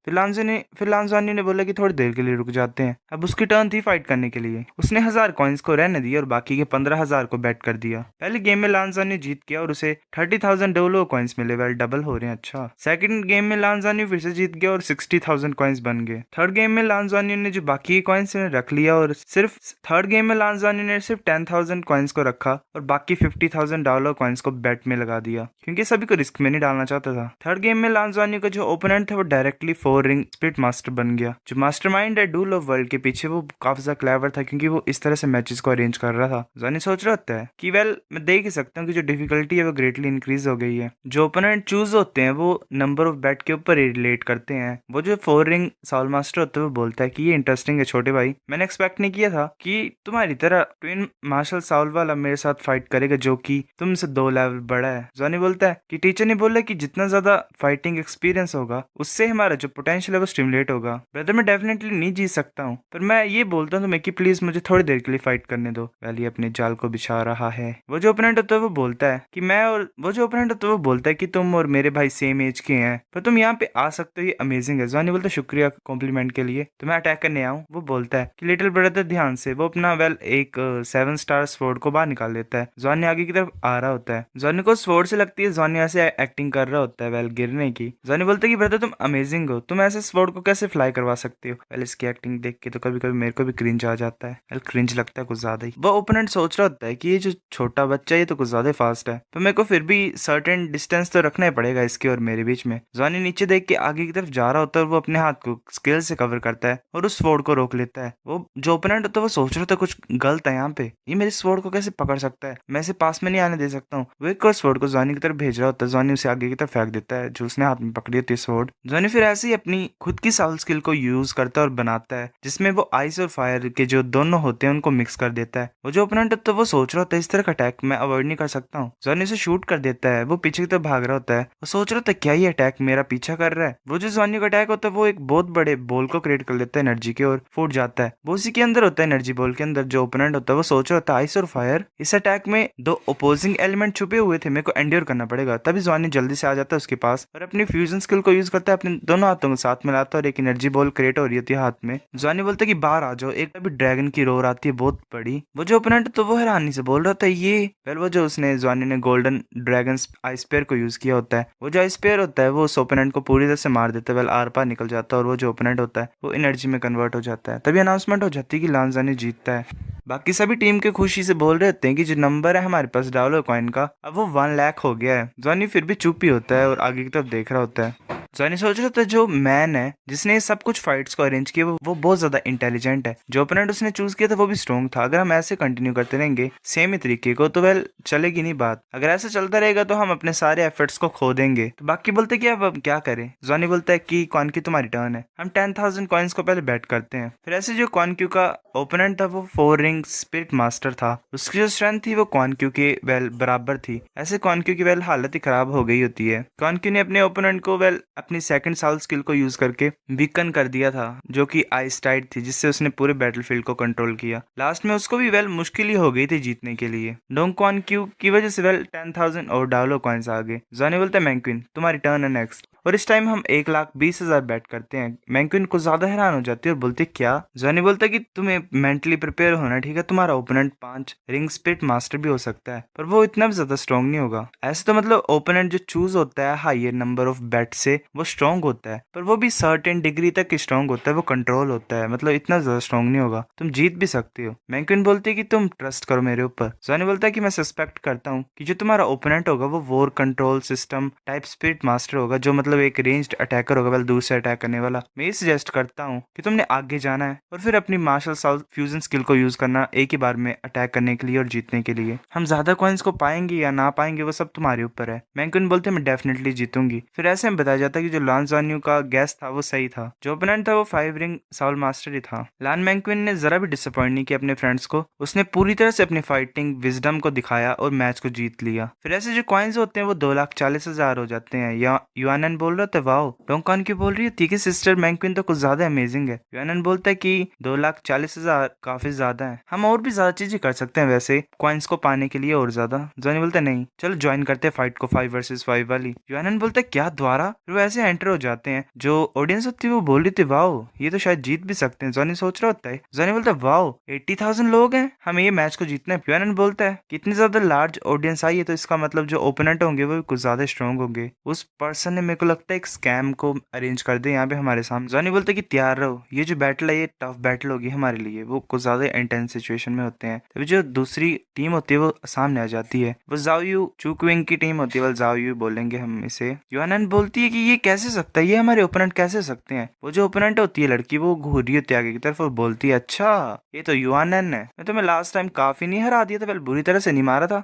फिर लांजोनी ने बोला कि थोड़ी देर के लिए रुक जाते हैं। अब उसकी टर्न थी फाइट करने के लिए। उसने 1000 कॉइन्स को रहने दिया और बाकी के 15,000 को बेट कर दिया। पहले गेम में लांजोनी जीत गया और उसे 30,000 डोलो कॉइन्स मिले। वेल डबल हो रहे हैं। अच्छा, सेकंड गेम में लांजोनी फिर से जीत गया और 60,000 कॉइन्स बन गए। थर्ड गेम में लांजोनी ने जो बाकी कॉइन्स रख लिया और सिर्फ थर्ड गेम में लांजोनी ने सिर्फ 10,000 कॉइन्स को रखा और बाकी 50,000 डॉलर कॉइन्स को बेट में लगा दिया क्योंकि सभी को रिस्क में नहीं डालना चाहता था। थर्ड गेम में लांजोनी का जो ओपोनेंट था वो डायरेक्टली 4 रिंग स्प्लिट मास्टर बन गया। जो मास्टरमाइंड है डूल ऑफ वर्ल्ड के पीछे वो काफी ज्यादा क्लेवर था क्योंकि वो इस तरह से मैचेस को अरेंज कर रहा था। जॉनी सोच रहा होता है कि वेल मैं देख ही सकता हूँ कि जो डिफिकल्टी है वो ग्रेटली इंक्रीज हो गई है। जो ओपोनेंट चूज होते हैं वो नंबर ऑफ बेट के ऊपर रिलेट करते हैं। वो जो 4 रिंग साउल मास्टर होता है वो बोलता है कि ये इंटरेस्टिंग है छोटे भाई, मैंने एक्सपेक्ट नहीं किया था कि तुम्हारी तरह ट्विन मार्शल साउल वाला मेरे साथ फाइट करेगा जो कि तुमसे 2 लेवल बड़ा है। जॉनी बोलता है कि टीचर ने बोला कि जितना ज्यादा फाइटिंग एक्सपीरियंस होगा उससे हमारा जो पोटेंशियल है वो स्टिमुलेट होगा। ब्रदर मैं डेफिनेटली नहीं जीत सकता हूँ पर मैं ये बोलता हूँ तुम्हें कि प्लीज मुझे थोड़ी देर के लिए फाइट करने दो। वैली अपने जाल को बिछा रहा है। वो जो ओपोनेंट होता है वो बोलता है कि मैं और वो जो ओपोनेंट होता है वो बोलता है कि तुम और मेरे भाई सेम एज के हैं पर तुम यहाँ पे आ सकते हो, ये अमेजिंग है। जॉनी बोलता है शुक्रिया कॉम्प्लीमेंट के लिए, तो मैं अटैक करने आऊँ। वो बोलता है कि लिटिल ब्रदर ध्यान से। वो अपना एक 7 स्टार स्वॉर्ड को बाहर निकाल लेता है। जॉनी आगे की तरफ आ रहा होता है। जॉनी को स्वॉर्ड से लगती है जॉनी ऐसे एक्टिंग कर रहा होता है गिरने की। जॉनी बोलता है कि ब्रदर तुम अमेजिंग हो, तुम ऐसे स्वॉर्ड को कैसे फ्लाई करवा सकते हो। इसकी एक्टिंग देख के तो कभी कभी मेरे को भी क्रिंज आ जाता है। क्रिंज लगता है कुछ ज्यादा ही। वो ओपोनेंट सोच रहा होता है कि ये जो छोटा बच्चा है ये तो कुछ ज्यादा फास्ट है तो मेरे को फिर भी सर्टेन डिस्टेंस तो रखना ही पड़ेगा इसके और मेरे बीच में। जॉनी नीचे देख के आगे की तरफ जा रहा होता है और वो अपने हाथ को स्केल से कवर करता है और उस स्वॉर्ड को रोक लेता है। वो जो ओपोनेंट होता है वो सोच रहा था कुछ गलत है यहाँ पे, ये मेरे स्वॉर्ड को कैसे पकड़ सकता है, मैं इसे पास में नहीं आने दे सकता हूँ। वो एक और स्वॉर्ड को जॉनी की तरफ भेज रहा होता है। जॉनी उसे आगे की तरफ फेंक देता है जो उसने हाथ में पकड़ी होती है स्वॉर्ड। जॉनी फिर ऐसे ही अपनी खुद की साउल स्किल को यूज करता है और बनाता है जिसमें वो आइस और फायर के जो दोनों होते हैं उनको मिक्स कर देता है। वो जो ओपोनेंट होता है वो सोच रहा होता है इस तरह का अटैक मैं अवॉइड नहीं कर सकता हूँ। जॉनी उसे शूट कर देता है। वो पीछे की तरफ भाग रहा होता है। वो सोच रहा था क्या ये अटैक मेरा पीछा कर रहा है। वो जो जॉनी का अटैक होता है वो एक बहुत बड़े बॉल को क्रिएट कर लेता है एनर्जी के और फूट जाता है। वो उसी के अंदर होता है एनर्जी बॉल के अंदर। जो ओपोनेंट होता है वो सोच रहा होता है आइस और फायर, इस अटैक में 2 अपोजिंग एलिमेंट छुपे हुए थे, मेरे को एंड्योर करना पड़ेगा। तभी जॉनी जल्दी से आ जाता है उसके पास और अपनी फ्यूजन स्किल को यूज करता है। अपने दोनों हाथों को साथ मिलाता है और एक एनर्जी बॉल क्रिएट हो रही होती है हाथ में। जॉनी बोलता है कि बाहर आ जाओ। एक तभी ड्रैगन की रोर आती है बहुत बड़ी। वो जो ओपोनेंट तो वो हैरानी से बोल रहा था ये फिर वो जो उसने जॉनी ने गोल्डन ड्रैगन आइस पेयर को यूज किया होता है। वो जो आइस पेयर होता है वो उस ओपोनेंट को पूरी तरह से मार देता है। आर पार निकल जाता है और वो जो ओपोनेंट होता है वो एनर्जी में कन्वर्ट हो जाता है। तभी अनाउंसमेंट हो जाती है कि लांजानी जीतता है। बाकी सभी टीम के खुशी से बोल रहे होते हैं कि जो नंबर है हमारे पास डॉलर कॉइन का अब वो 1 लाख हो गया है। जॉनी फिर भी चुप ही होता है और आगे की तरफ देख रहा होता है। जॉनी सोच रहा था जो मैन है जिसने सब कुछ फाइट्स को अरेंज किया वो बहुत ज्यादा इंटेलिजेंट है। जो ओपोनेंट उसने चूज किया था वो भी स्ट्रॉन्ग था। अगर हम ऐसे कंटिन्यू करते रहेंगे सेम ही तरीके को तो चलेगी नहीं बात। अगर ऐसा चलता रहेगा तो हम अपने सारे एफर्ट्स को खो देंगे। तो बाकी बोलते कि अब क्या करें। जॉनी बोलता है कि कॉन्क्यू तुम्हारी टर्न है, हम 10,000 कॉइन्स को पहले बैट करते हैं। फिर ऐसे जो कॉन्क्यू का ओपोनेंट था वो 4 रिंग स्पिरिट मास्टर था। उसकी जो स्ट्रेंथ थी वो कॉन्क्यू के बराबर थी। ऐसे कॉन्क्यू की हालत ही खराब हो गई होती है। कॉन्क्यू ने अपने ओपोनेंट को अपनी सेकंड साउल स्किल को यूज करके वीकन कर दिया था जो कि आइस टाइड थी जिससे उसने पूरे बैटलफील्ड को कंट्रोल किया। लास्ट में उसको भी मुश्किल ही हो गई थी जीतने के लिए। डोंग कॉन्क्यू की वजह से 10,000 और डॉलर कॉइन्स आ गए। जॉनी बोलता है मैंक्विन तुम्हारी टर्न है नेक्स्ट। और इस टाइम हम 1,20,000 बैट करते हैं। मैंक्विन को ज्यादा हैरान हो जाती है और बोलती है क्या। जॉनी बोलता है कि तुम्हें मेंटली प्रिपेयर होना ठीक है, तुम्हारा ओपोनेंट 5 रिंग स्पिरिट मास्टर भी हो सकता है पर वो इतना भी ज्यादा स्ट्रॉन्ग नहीं होगा। ऐसे तो ओपोनेंट जो चूज होता है हायर नंबर ऑफ बैट से वो स्ट्रॉन्ग होता है पर वो भी सर्टेन डिग्री तक स्ट्रॉन्ग होता है। वो कंट्रोल होता है इतना ज्यादा स्ट्रॉन्ग नहीं होगा, तुम जीत भी सकते हो। मैंक्विन बोलती है कि तुम ट्रस्ट करो मेरे ऊपर। जॉनी बोलता है कि मैं सस्पेक्ट करता हूँ कि जो तुम्हारा ओपोनेंट होगा वो war control system type spirit master होगा जो एक रेंज्ड अटैकर होगा दूर से अटैक करने वाला। मैं ये सजेस्ट करता हूँ कि तुमने आगे जाना है और फिर अपनी मार्शल साउल फ्यूजन स्किल को यूज करना एक ही बार में अटैक करने के लिए और जीतने के लिए। हम ज्यादा कॉइन्स को पाएंगे या ना पाएंगे वो सब तुम्हारे ऊपर है। मैंक्विन बोलते मैं डेफिनेटली जीतूंगी। फिर ऐसे में बताया जाता है कि जो लांजान्यू का गैस था वो सही था। जो ओपोनेंट था वो 5 रिंग साउल मास्टर ही था। लान मैंक्विन ने जरा भी डिसअपॉइंट नहीं किया अपने फ्रेंड्स को। उसने पूरी तरह से अपनी फाइटिंग विजडम को दिखाया और मैच को जीत लिया। फिर ऐसे जो कॉइन्स होते हैं वो 2,40,000 हो जाते हैं। या युआनन बोल रहा था वाओ, डोंगकॉन क्यों बोल रही है तीखी सिस्टर मैंक्विन तो कुछ ज्यादा अमेजिंग है। यूएनएन बोलता है कि 2,40,000 काफी ज्यादा है, हम और भी ज्यादा चीजें कर सकते हैं वैसे कॉइन्स को पाने के लिए और ज्यादा। जॉनी बोलता है नहीं, चलो ज्वाइन करते हैं फाइट को 5 वर्सेस 5 वाली। यूएनएन बोलता है क्या द्वारा, फिर वो ऐसे एंटर हो जाते हैं। जो ऑडियंस होती है वो बोल रही थी वाओ ये तो शायद जीत भी सकते हैं। जॉनी सोच रहा होता है, जॉनी बोलता है वाओ 80,000 लोग हैं, हमें ये मैच को जीतना है। यूएनएन बोलता है कि इतनी ज्यादा लार्ज ऑडियंस आई है तो इसका मतलब जो ओपोनेंट होंगे वो भी कुछ ज्यादा स्ट्रॉन्ग होंगे। उस पर्सन ने मेरे को लगता है एक स्कैम को अरेंज कर दे यहाँ पे हमारे सामने। जॉनी बोलता है कि तैयार रहो, ये जो बैटल है ये टफ बैटल होगी हमारे लिए, वो कुछ ज्यादा इंटेंस सिचुएशन में होते हैं। तभी जो दूसरी टीम होती है वो सामने आ जाती है, वो जाओयू चूकविंग की टीम होती है, जाओयू बोलेंगे हम इसे। यूएनएन बोलती है कि ये कैसे सकता है, ये हमारे ओपोनेंट कैसे सकते हैं। वो जो ओपोनेंट होती है लड़की वो घूर रही होती है आगे की तरफ और बोलती है अच्छा ये तो यूएनएन है, मैं तुम्हें लास्ट टाइम काफी नहीं हरा दिया था, पहले बुरी तरह से नहीं मारा था,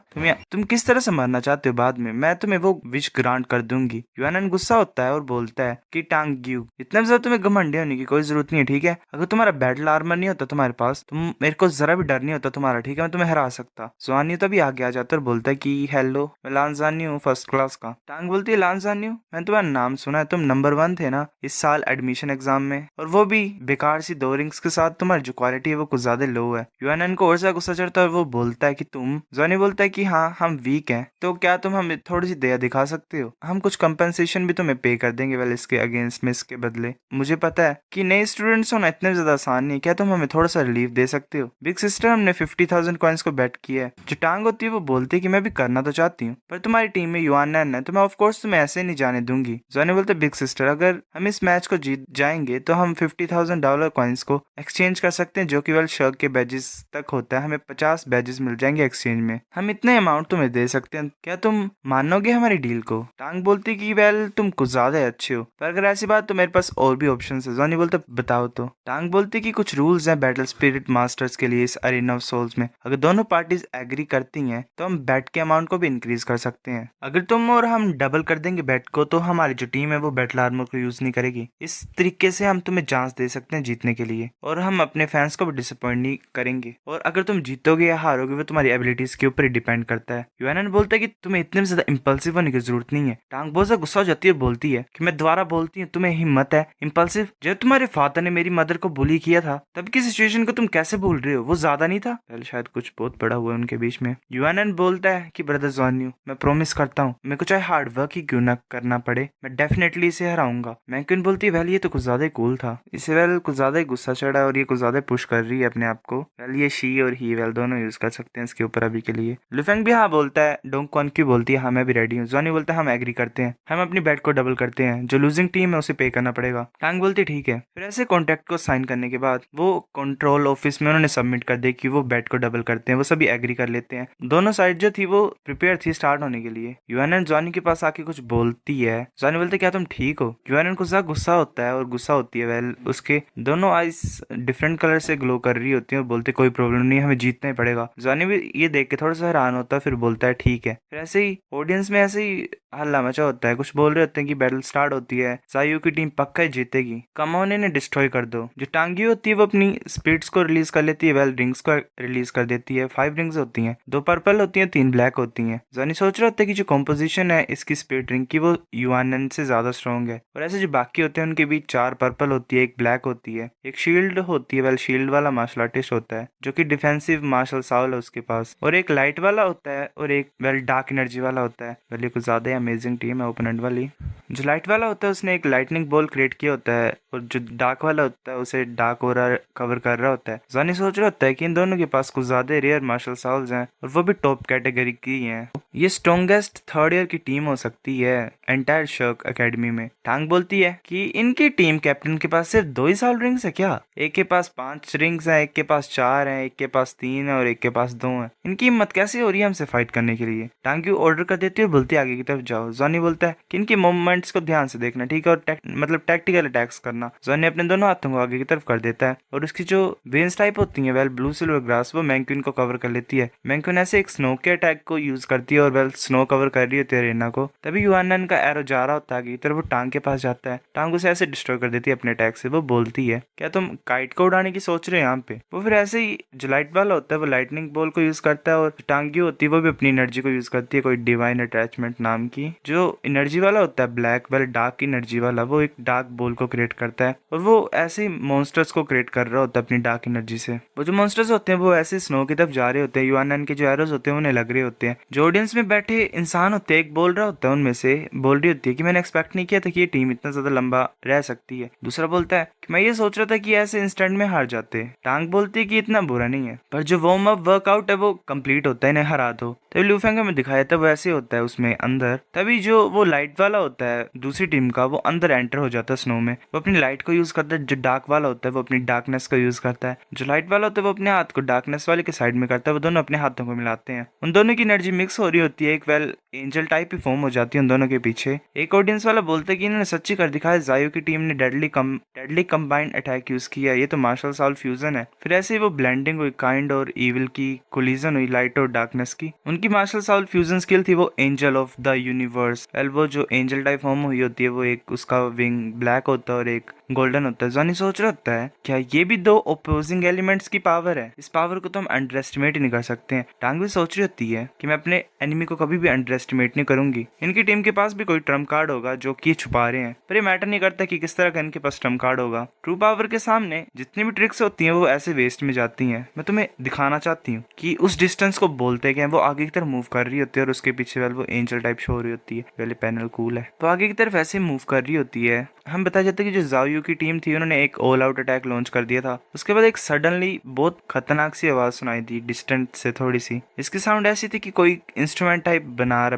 तुम किस तरह से मरना चाहते हो बाद में, मैं तुम्हें वो विश ग्रांट कर दूंगी। यूएनएन गुस्सा होता है और बोलता है कि टांग यू इतना ज्यादा तुम्हें घमंडी होने की कोई जरूरत नहीं है, ठीक है। अगर तुम्हारा बैटल आर्मर नहीं होता तुम्हारे पास, तुम मेरे को जरा भी डर नहीं होता तुम्हारा, ठीक है, मैं तुम्हें हरा सकता। सुहानी तभी आगे आ जाता है और बोलता है कि हेलो मैं लांजानी हूँ फर्स्ट क्लास का। टांग बोलती है लांजानी हूँ, मैंने तुम्हारा नाम सुना है, तुम नंबर 1 थे ना इस साल एडमिशन एग्जाम में, और वो भी बेकार सी 2 रिंग्स के साथ, तुम्हारी जो क्वालिटी है वो कुछ ज्यादा लो है। यूएनएन को और ज्यादा गुस्सा चढ़ता है और वो बोलता है कि तुम, जॉनी बोलता है कि हाँ हम वीक हैं, तो क्या तुम हमें थोड़ी सी दया दिखा सकते हो, हम कुछ कंपनसेशन भी तुम्हें पे कर देंगे वेल इसके अगेंस्ट में, इसके बदले। मुझे पता है कि नए स्टूडेंट्स होना इतने ज्यादा आसान नहीं, क्या तुम हमें थोड़ा सा रिलीफ दे सकते हो। बिग सिस्टर हमने 50,000 कॉइन्स को बेट किया है। जो टांग होती है वो बोलती है कि मैं भी करना तो चाहती हूँ, पर तुम्हारी टीम में यूएनएन है तो मैं ऑफ कोर्स तुम्हें ऐसे नहीं जाने दूंगी। जॉनी बोलते बिग सिस्टर अगर हम इस मैच को जीत जाएंगे तो हम $50,000 कॉइन्स को एक्सचेंज कर सकते हैं, जो कि वेल शर्क के बैजेस तक होता है, हमें 50 बैजेस मिल जाएंगे एक्सचेंज में, हम इतने अमाउंट तुम्हें दे सकते हैं, क्या तुम मानोगे हमारी डील को। टांग बोलती कि वेल तुम कुछ ज्यादा अच्छे हो, पर अगर ऐसी बात तो मेरे पास और भी ऑप्शन है। जॉनी बोलते बताओ तो। टांग बोलती कि कुछ रूल्स हैं बैटल स्पिरिट मास्टर्स के लिए इस अरीना ऑफ सोल्स में, अगर दोनों पार्टीज एग्री करती हैं तो हम बैट के अमाउंट को भी इंक्रीज कर सकते हैं। अगर तुम और हम डबल कर देंगे बैट को तो हमारी जो टीम है वो बैटल आर्मर को यूज नहीं करेगी। इस तरीके से हम तुम्हें चांस दे सकते हैं जीतने के लिए, और हम अपने फैंस को भी डिसअपॉइंट नहीं करेंगे, और अगर तुम जीतोगे या हारोगे वो तुम्हारी एबिलिटीज के ऊपर ही डिपेंड करता है। यूएनएन बोलता है कि तुम्हें इतने ज्यादा इंपल्सिव होने की जरूरत नहीं है। टांग बहुत ज्यादा गुस्सा हो जाती है और बोलती है कि मैं दोबारा बोलती हूँ तुम्हें हिम्मत है इंपल्सिव, जब तुम्हारे फादर ने मेरी मदर को बुली किया था तब की सिचुएशन को तुम कैसे भूल रहे हो, वो ज्यादा नहीं था, पहले शायद कुछ बहुत बड़ा हुआ उनके बीच में। यूएनएन बोलता है कि ब्रदर जॉन्यू मैं प्रॉमिस करता हूँ मेरे को चाहे हार्ड वर्क ही क्यों ना करना पड़े, मैं डेफिनेटली इसे हराऊंगा। मैंक्विन बोलती है वेल ये तो कुछ ज्यादा ही कूल था, इसे वेल कुछ ज्यादा ही गुस्सा चढ़ा और ये कुछ ज्यादा पुश कर रही है अपने आप को। वेल ये शी और ही वेल दोनों यूज कर सकते हैं इसके ऊपर अभी के लिए। लुफेंग भी हाँ बोलता है, डोंगक्वन की बोलती है हाँ मैं भी रेडी हूँ। जॉनी बोलता है हम एग्री करते हैं, हम अपनी बैट को डबल करते हैं, जो लूजिंग टीम है उसे पे करना पड़ेगा। टांग बोलती ठीक है। फिर ऐसे कॉन्ट्रैक्ट को साइन करने के बाद वो कंट्रोल ऑफिस में उन्होंने सबमिट कर दे कि वो बैट को डबल करते हैं, वो सभी एग्री कर लेते हैं। दोनों साइड जो थी वो प्रिपेयर थी स्टार्ट होने के लिए। यूएनएन जॉनी के पास आके कुछ बोलती है, जॉनी बोलते क्या तुम ठीक हो। यूएनएन को ज्यादा गुस्सा होता है और गुस्सा होती है, वेल उसके दोनों आईज डिफरेंट कलर से ग्लो कर रही होती है और बोलते कोई प्रॉब्लम नहीं हमें जीतना ही पड़ेगा। जॉनी भी ये देख के थोड़ा सा हैरान होता है, फिर बोलता है ठीक है। फिर ऐसे ही ऑडियंस में ऐसे ही हल्ला मचा होता है, कुछ बोल रहे होते हैं कि बैटल स्टार्ट होती है, जायू की टीम पक्का ही जीतेगी, कमोन इन्हें डिस्ट्रॉय कर दो। जो टांगी होती है वो अपनी स्पिरिट्स को रिलीज कर लेती है, वेल रिंग्स को रिलीज कर देती है। 5 रिंग्स होती हैं, 2 पर्पल होती हैं, 3 ब्लैक होती हैं। जॉनी सोच रहा होता है कि जो कॉम्पोजिशन है इसकी स्पिरिट रिंग की वो यूएनएन से ज्यादा स्ट्रॉन्ग है, और ऐसे जो बाकी होते हैं उनके बीच 4 पर्पल होती है, 1 ब्लैक होती है, एक शील्ड होती है, वेल शील्ड वाला मार्शल आर्टिस्ट होता है जो कि डिफेंसिव मार्शल साउल है उसके पास, और एक लाइट वाला होता है और एक वेल डार्क एनर्जी वाला होता है। वेल ये कुछ ज्यादा अमेजिंग टीम है ओपोनेंट वाली। जो लाइट वाला होता है उसने एक लाइटनिंग बॉल क्रिएट किया होता है, और जो डार्क वाला होता है उसे डार्क ओरा कवर कर रहा होता है। जॉनी सोच रहा होता है कि इन दोनों के पास कुछ ज्यादा रेयर मार्शल साउल्स हैं और वो भी टॉप कैटेगरी की हैं, ये स्ट्रॉन्गेस्ट 3rd ईयर की टीम हो सकती है एंटायर शर्क एकेडमी में। टांग बोलती है कि इनकी टीम कैप्टन के पास सिर्फ 2 ही साल रिंग्स है क्या, एक के पास 5 रिंग्स हैं, एक के पास 4 हैं, एक के पास 3 है और एक के पास 2 है, इनकी हिम्मत कैसे हो रही है हमसे फाइट करने के लिए। टांग की ऑर्डर कर देती है और बोलती है आगे की तरफ जाओ। जॉनी बोलता है कि इनकी मूवमेंट्स को ध्यान से देखना, ठीक है, और मतलब टैक्टिकल अटैक्स करना। जॉनी अपने दोनों हाथों को आगे की तरफ कर देता है और उसकी जो वेन्स टाइप होती है वेल ब्लू सिल्वर ग्रास वो मैंक्विन को कवर कर लेती है। मैंक्विन ऐसे एक स्नो के अटैक को यूज करती है और वेल स्नो कवर कर रही होती है रेना को। तभी यूएनएन का एरो जा रहा होता है आगे, तरफ वो टांग के पास जाता है, टांग उसे ऐसे डिस्ट्रॉय कर देती है अपने अटैक से। वो बोलती है क्या तुम काइट को उड़ाने की सोच रहे हो यहाँ पे। वो फिर ऐसे ही जो लाइट वाला होता है वो लाइटनिंग बॉल को यूज करता है, और टांगी होती है वो भी अपनी एनर्जी को यूज करती है, कोई डिवाइन अटैचमेंट नाम की। जो एनर्जी वाला होता है ब्लैक वेल डार्क एनर्जी वाला, वो एक डार्क बॉल को क्रिएट करता है और वो ऐसे मॉन्स्टर्स को क्रिएट कर रहा होता है अपनी डार्क एनर्जी से। वो जो मॉन्स्टर्स होते हैं वो ऐसे स्नो की तरफ जा रहे होते हैं, यूआनएन के जो एरोज होते हैं उन्हें लग रहे होते हैं। जो ऑडियंस में बैठे इंसान होते हैं, एक बोल रहा होता है उनमें से, बोल रही होती है कि मैंने एक्सपेक्ट नहीं किया था कि ये टीम इतना ज्यादा लंबा रह सकती है। दूसरा बोलता है कि मैं ये सोच रहा था कि ऐसे इंस्टेंट में हार जाते। टांग बोलती है कि इतना बुरा नहीं है, पर जो वार्म अप वर्कआउट है वो कंप्लीट होता है, इन्हें हरा दो। तभी लूफेंग में दिखाया था वो ऐसे होता है उसमें अंदर। तभी जो वो लाइट वाला होता है दूसरी टीम का, वो अंदर एंटर हो जाता है स्नो में। वो अपनी लाइट को यूज करता है, जो डार्क वाला होता है वो अपनी डार्कनेस को यूज करता है। जो लाइट वाला होता है वो अपने हाथ को डार्कनेस वाले के साइड में करता है। वो दोनों अपने हाथों को मिलाते हैं, उन दोनों की एनर्जी मिक्स हो रही होती है, एक वेल एंजल टाइप ही फॉर्म हो जाती है उन दोनों के पीछे। एक ऑडियंस वाला बोलता है कि इन्होंने सच्ची कर दिखाया, जायो की टीम ने डेडली कंबाइंड अटैक यूज किया, ये तो मार्शल साल फ्यूजन है। फिर ऐसे ही वो ब्लेंडिंग हुई काइंड और इविल की, कोलिजन हुई लाइट और डार्कनेस की। उनकी मार्शल साल फ्यूजन स्किल थी वो angel of the universe. Well वो जो एंजल टाइप फॉर्म हुई होती है वो एक उसका विंग ब्लैक होता है और एक गोल्डन होता है। जॉनी सोच रहा होता है क्या ये भी दो ओपोजिंग एलिमेंट्स की पावर है, इस पावर को तो हम अंडर एस्टिमेट ही नहीं कर सकते हैं। टांग भी सोच रही होती है कि मैं अपने एनिमी को कभी भी अंडर एस्टिमेट नहीं करूंगी। इनकी टीम के पास भी कोई ट्रम्प कार्ड होगा जो कि छुपा रहे हैं, पर ये मैटर नहीं करता कि किस तरह का इनके पास ट्रम्प कार्ड होगा। ट्रू पावर के सामने जितनी भी ट्रिक्स होती हैं वो ऐसे वेस्ट में जाती हैं। मैं तुम्हें दिखाना चाहती हूँ कि उस डिस्टेंस को बोलते हैं, वो आगे की तरफ मूव कर रही होती है और उसके पीछे वो एंजल टाइप शो हो रही होती है। पहले पैनल कूल है, तो आगे की तरफ ऐसे मूव कर रही होती है। हम बताया जाता है कि जो जाओयू की टीम थी उन्होंने एक ऑल आउट अटैक लॉन्च कर दिया था। उसके बाद एक सडनली बहुत खतरनाक सी आवाज सुनाई दी डिस्टेंट से थोड़ी सी। इसकी साउंड ऐसी थी कि कोई इंस्ट्रूमेंट टाइप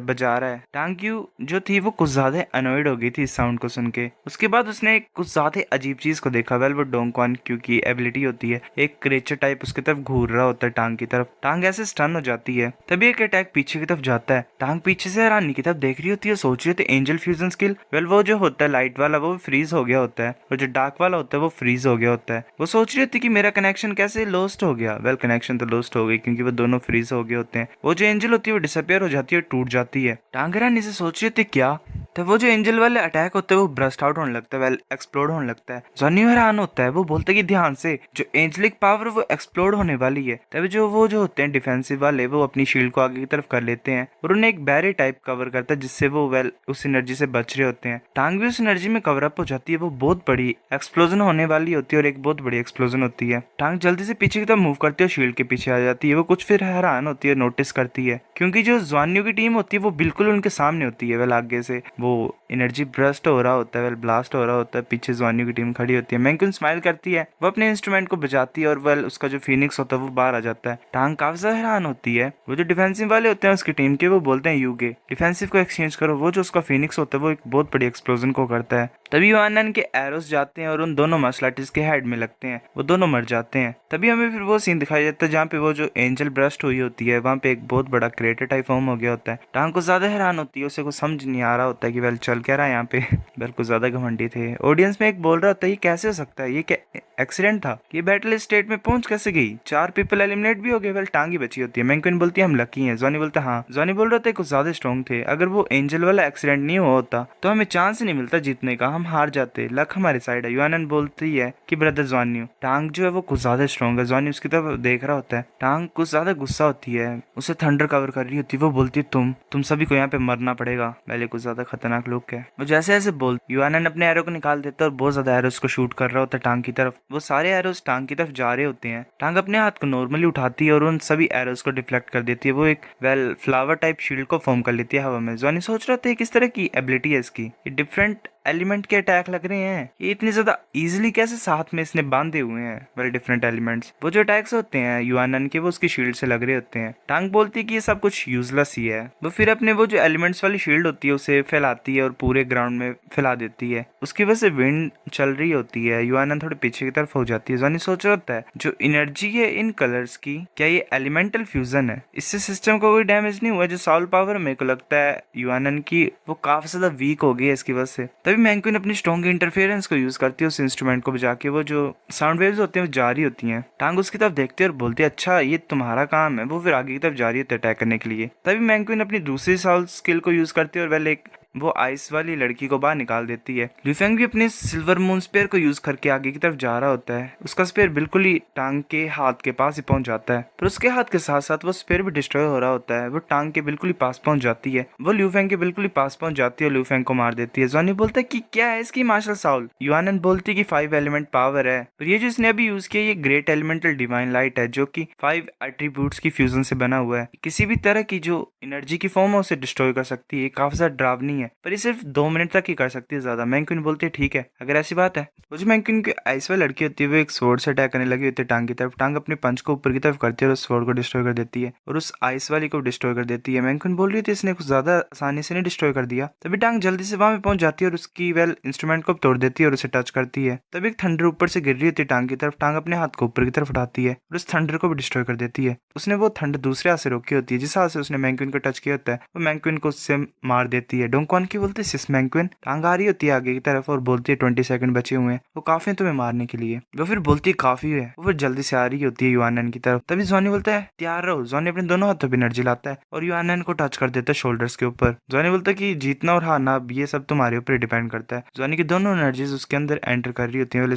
बजा रहा है। टांग्यू जो थी वो कुछ ज्यादा अनॉयड हो गई थी इस साउंड को सुन के। उसके बाद उसने कुछ ज्यादा अजीब चीज को देखा। वेल वो डोंगक्वान क्यू की एबिलिटी होती है, एक क्रेचर टाइप उसकी तरफ घूर रहा होता है टांग की तरफ। टांग ऐसे स्टन हो जाती है। तभी एक अटैक पीछे की तरफ जाता है। टांग पीछे से हैरानी की तरफ देख रही होती है, सोच रही होती है एंजल फ्यूजन स्किल। वेल वो जो होता है लाइट वाला वो फ्रीज हो गया होता है और जो डार्क वाला होता है वो फ्रीज हो गया होता है। वो सोच रही होती है कि मेरा कनेक्शन कैसे लॉस्ट हो गया। वेल कनेक्शन तो लॉस्ट हो गई क्योंकि वो दोनों फ्रीज हो गए होते हैं। वो जो एंजल होती है वो डिसअपियर हो जाती है, टूट जाती है। टांग हैरानी से सोच रही होती है क्या, तो वो जो एंजल वाले अटैक होते हैं वो ब्रस्ट आउट होने लगता है, वेल एक्सप्लोड होने लगता है। जॉनी हैरान होता है, वो बोलता है कि ध्यान से, जो एंजलिक पावर वो एक्सप्लोड होने वाली है। तभी जो होते हैं डिफेंसिव वाले वो अपनी शील्ड को आगे की तरफ कर लेते हैं और उन्हें एक बैरियर टाइप कवर करता है जिससे वो वेल उस एनर्जी से बच रहे होते हैं। टांग भी उस एनर्जी में कवर अप हो जाती है। वो बहुत बड़ी एक्सप्लोजन होने वाली होती है और एक बहुत बड़ी एक्सप्लोजन होती है। टांग जल्दी से पीछे की तरफ मूव करती है और शील्ड के पीछे आ जाती है। वो कुछ फिर हैरान होती है, नोटिस करती है क्योंकि जो ज़्वान्यू की टीम होती है वो बिल्कुल उनके सामने होती है। वेल आगे से वो एनर्जी ब्रस्ट हो रहा होता है, वेल ब्लास्ट हो रहा होता है। पीछे ज़्वान्यू की टीम खड़ी होती है। मैंकुन स्माइल करती है, वो अपने इंस्ट्रूमेंट को बजाती है और वेल उसका जो फीनिक्स होता है वो बाहर आ जाता है। टांग काफी ज्यादा हैरान होती है। वो जो डिफेंसिव वाले होते हैं उसकी टीम के वो बोलते हैं यूगे डिफेंसिव को एक्सचेंज करो। वो जो उसका फीनिक्स होता है वो एक बहुत बड़ी एक्सप्लोजन को करता है। तभी यूआनएन के एरोस जाते हैं और उन दोनों मार्शल आर्टिस्ट के हेड में लगते हैं, वो दोनों मर जाते हैं। तभी हमें फिर वो सीन दिखाई जाता है जहाँ पे वो जो एंजल ब्रस्ट हुई होती है वहाँ पे एक बहुत बड़ा क्रेटर टाइप फॉर्म हो गया होता है। टांग को ज्यादा हैरान होती है, उसे कुछ समझ नहीं आ रहा होता है कि वेल चल क्या रहा है यहाँ पे। वेल कुछ ज्यादा घमंडी थे। ऑडियंस में एक बोल रहा होता है ये कैसे हो सकता है, ये क्या एक्सीडेंट था, ये बैटल स्टेट में पहुंच कैसे गई, 4 पीपल एलिमिनेट भी हो गए। वेल टांग ही बची होती है। मैंकुइन बोलती है हम लकी हैं। जॉनी बोलता है हाँ। जॉनी बोल रहा था कुछ ज्यादा स्ट्रॉन्ग थे, अगर वो एंजल वाला एक्सीडेंट नहीं हुआ होता तो हमें चांस ही नहीं मिलता जीतने का, हम हार जाते, लक हमारी साइड है। यूआनएन बोलती है कि ब्रदर जॉन्यू, टांग जो है वो कुछ ज्यादा स्ट्रॉन्ग है। जॉनी उसकी तरफ देख रहा होता है। टांग कुछ ज्यादा गुस्सा होती है, उसे थंडर कवर कर रही होती है। वो बोलती है तुम सभी को यहाँ पे मरना पड़ेगा। पहले कुछ ज्यादा खतरनाक लोग है। वो जैसे ऐसे बोल यूआनएन अपने एरो को निकाल देता है और बहुत ज्यादा एरोस को शूट कर रहा होता है टांग की तरफ। वो सारे एरोस टांग की तरफ जा रहे होते हैं। टांग अपने हाथ को नॉर्मली उठाती है और उन सभी एरोस को डिफ्लेक्ट कर देती है। वो एक वेल फ्लावर टाइप शील्ड को फॉर्म कर लेती है हवा में। जॉनी सोच रहा था किस तरह की एबिलिटी है इसकी, ये डिफरेंट एलिमेंट के अटैक लग रहे हैं, ये इतनी ज्यादा इजीली कैसे साथ में इसने बांधे हुए हैं वेल डिफरेंट एलिमेंट्स। वो जो अटैक्स होते हैं यूआनएन के वो उसकी शील्ड से लग रहे होते हैं। टांग बोलती है कि ये सब कुछ यूजलेस ही है। वो फिर अपने वो जो एलिमेंट्स वाली शील्ड होती है उसे फैलाती है और पूरे ग्राउंड में फैला देती है। उसकी वजह से विंड चल रही होती है। यूआनएन थोड़े पीछे की तरफ हो जाती है। जॉनी सोच रहा होता है जो एनर्जी है इन कलर्स की, क्या ये एलिमेंटल फ्यूजन है, इससे सिस्टम को कोई डैमेज नहीं हुआ। जो साउल पावर मेरे को लगता है यूआनएन की वो काफी ज्यादा वीक हो गई है इसकी वजह से। तभी मैंकुइन अपनी स्ट्रॉन्ग इंटरफेरेंस को यूज करती है उस इंस्ट्रूमेंट को बजा के। वो जो साउंड वेव्स होते हैं वो जारी होती हैं। टांग उसकी तरफ देखते हैं और बोलते हैं अच्छा ये तुम्हारा काम है। वो फिर आगे की तरफ जारी होते है अटैक करने के लिए। तभी मैंकुइन अपनी दूसरी साउल स्किल को यूज करती है और वेल एक वो आइस वाली लड़की को बाहर निकाल देती है। ल्यूफेंग भी अपने सिल्वर मून स्पेयर को यूज करके आगे की तरफ जा रहा होता है। उसका स्पेयर बिल्कुल ही टांग के हाथ के पास ही पहुंच जाता है, पर उसके हाथ के साथ साथ वो स्पेयर भी डिस्ट्रॉय हो रहा होता है। वो टांग के बिल्कुल ही पास पहुंच जाती है, वो ल्यूफेंग के बिल्कुल ही पास पहुंच जाती है और ल्यूफेंग को मार देती है। जॉनी बोलता है कि क्या है इसकी मार्शल साउल। युआनन बोलती है कि 5 एलिमेंट पावर है, और ये जो इसने अभी यूज किया ये ग्रेट एलिमेंटल डिवाइन लाइट है, जो कि 5 एट्रीब्यूट्स की फ्यूजन से बना हुआ है। किसी भी तरह की जो एनर्जी की फॉर्म है उसे डिस्ट्रॉय कर सकती है। काफी ज्यादा डरावनी है, पर ये सिर्फ 2 मिनट तक ही कर सकती है ज्यादा। मैंक्विन बोलती है ठीक है अगर ऐसी बात है। वो जो मैंक्विन की आइस वाली लड़की होती है वो एक स्वॉर्ड से अटैक करने लगी होती है टांग की तरफ। टांग अपने पंच को ऊपर की तरफ करती है और उस स्वॉर्ड को डिस्ट्रॉय कर देती है और उस आइस वाली को डिस्ट्रॉय कर देती है। मैंक्विन बोल रही थी इसने कुछ ज्यादा आसानी से नहीं डिस्ट्रॉय कर दिया। तभी टांग जल्दी से वहां पे पहुंच जाती है और उसकी इंस्ट्रूमेंट को तोड़ देती है और उसे टच करती है। तभी एक थंडर ऊपर से गिर रही होती है टांग की तरफ। टांग अपने हाथ को ऊपर की तरफ उठाती है और उस थंडर को भी डिस्ट्रॉय कर देती है। उसने वो थंडर दूसरे हाथ से रोकी होती है। जिस हाथ से उसने मैंक्विन को टच किया होता है वो मैंक्विन को उससे मार देती है। डोंगक्वान की बोलते सिस मैंक्विन। टांग आ रही होती है आगे की तरफ और बोलती है 20 सेकंड बचे हुए हैं, वो काफी है तुम्हें मारने के लिए। वो फिर बोलती है काफी है। वो फिर जल्दी से आ रही होती है युआनन की तरफ। तभी जॉनी बोलता है तैयार रहो। जॉनी अपने दोनों हाथों पर एनर्जी लाता है और युआनन को टच कर देता है शोल्डर्स के ऊपर। जॉनी बोलता है कि जीतना और हारना ये सब तुम्हारे ऊपर डिपेंड करता है। जॉनी की दोनों एनर्जीज उसके अंदर एंटर कर रही होती है।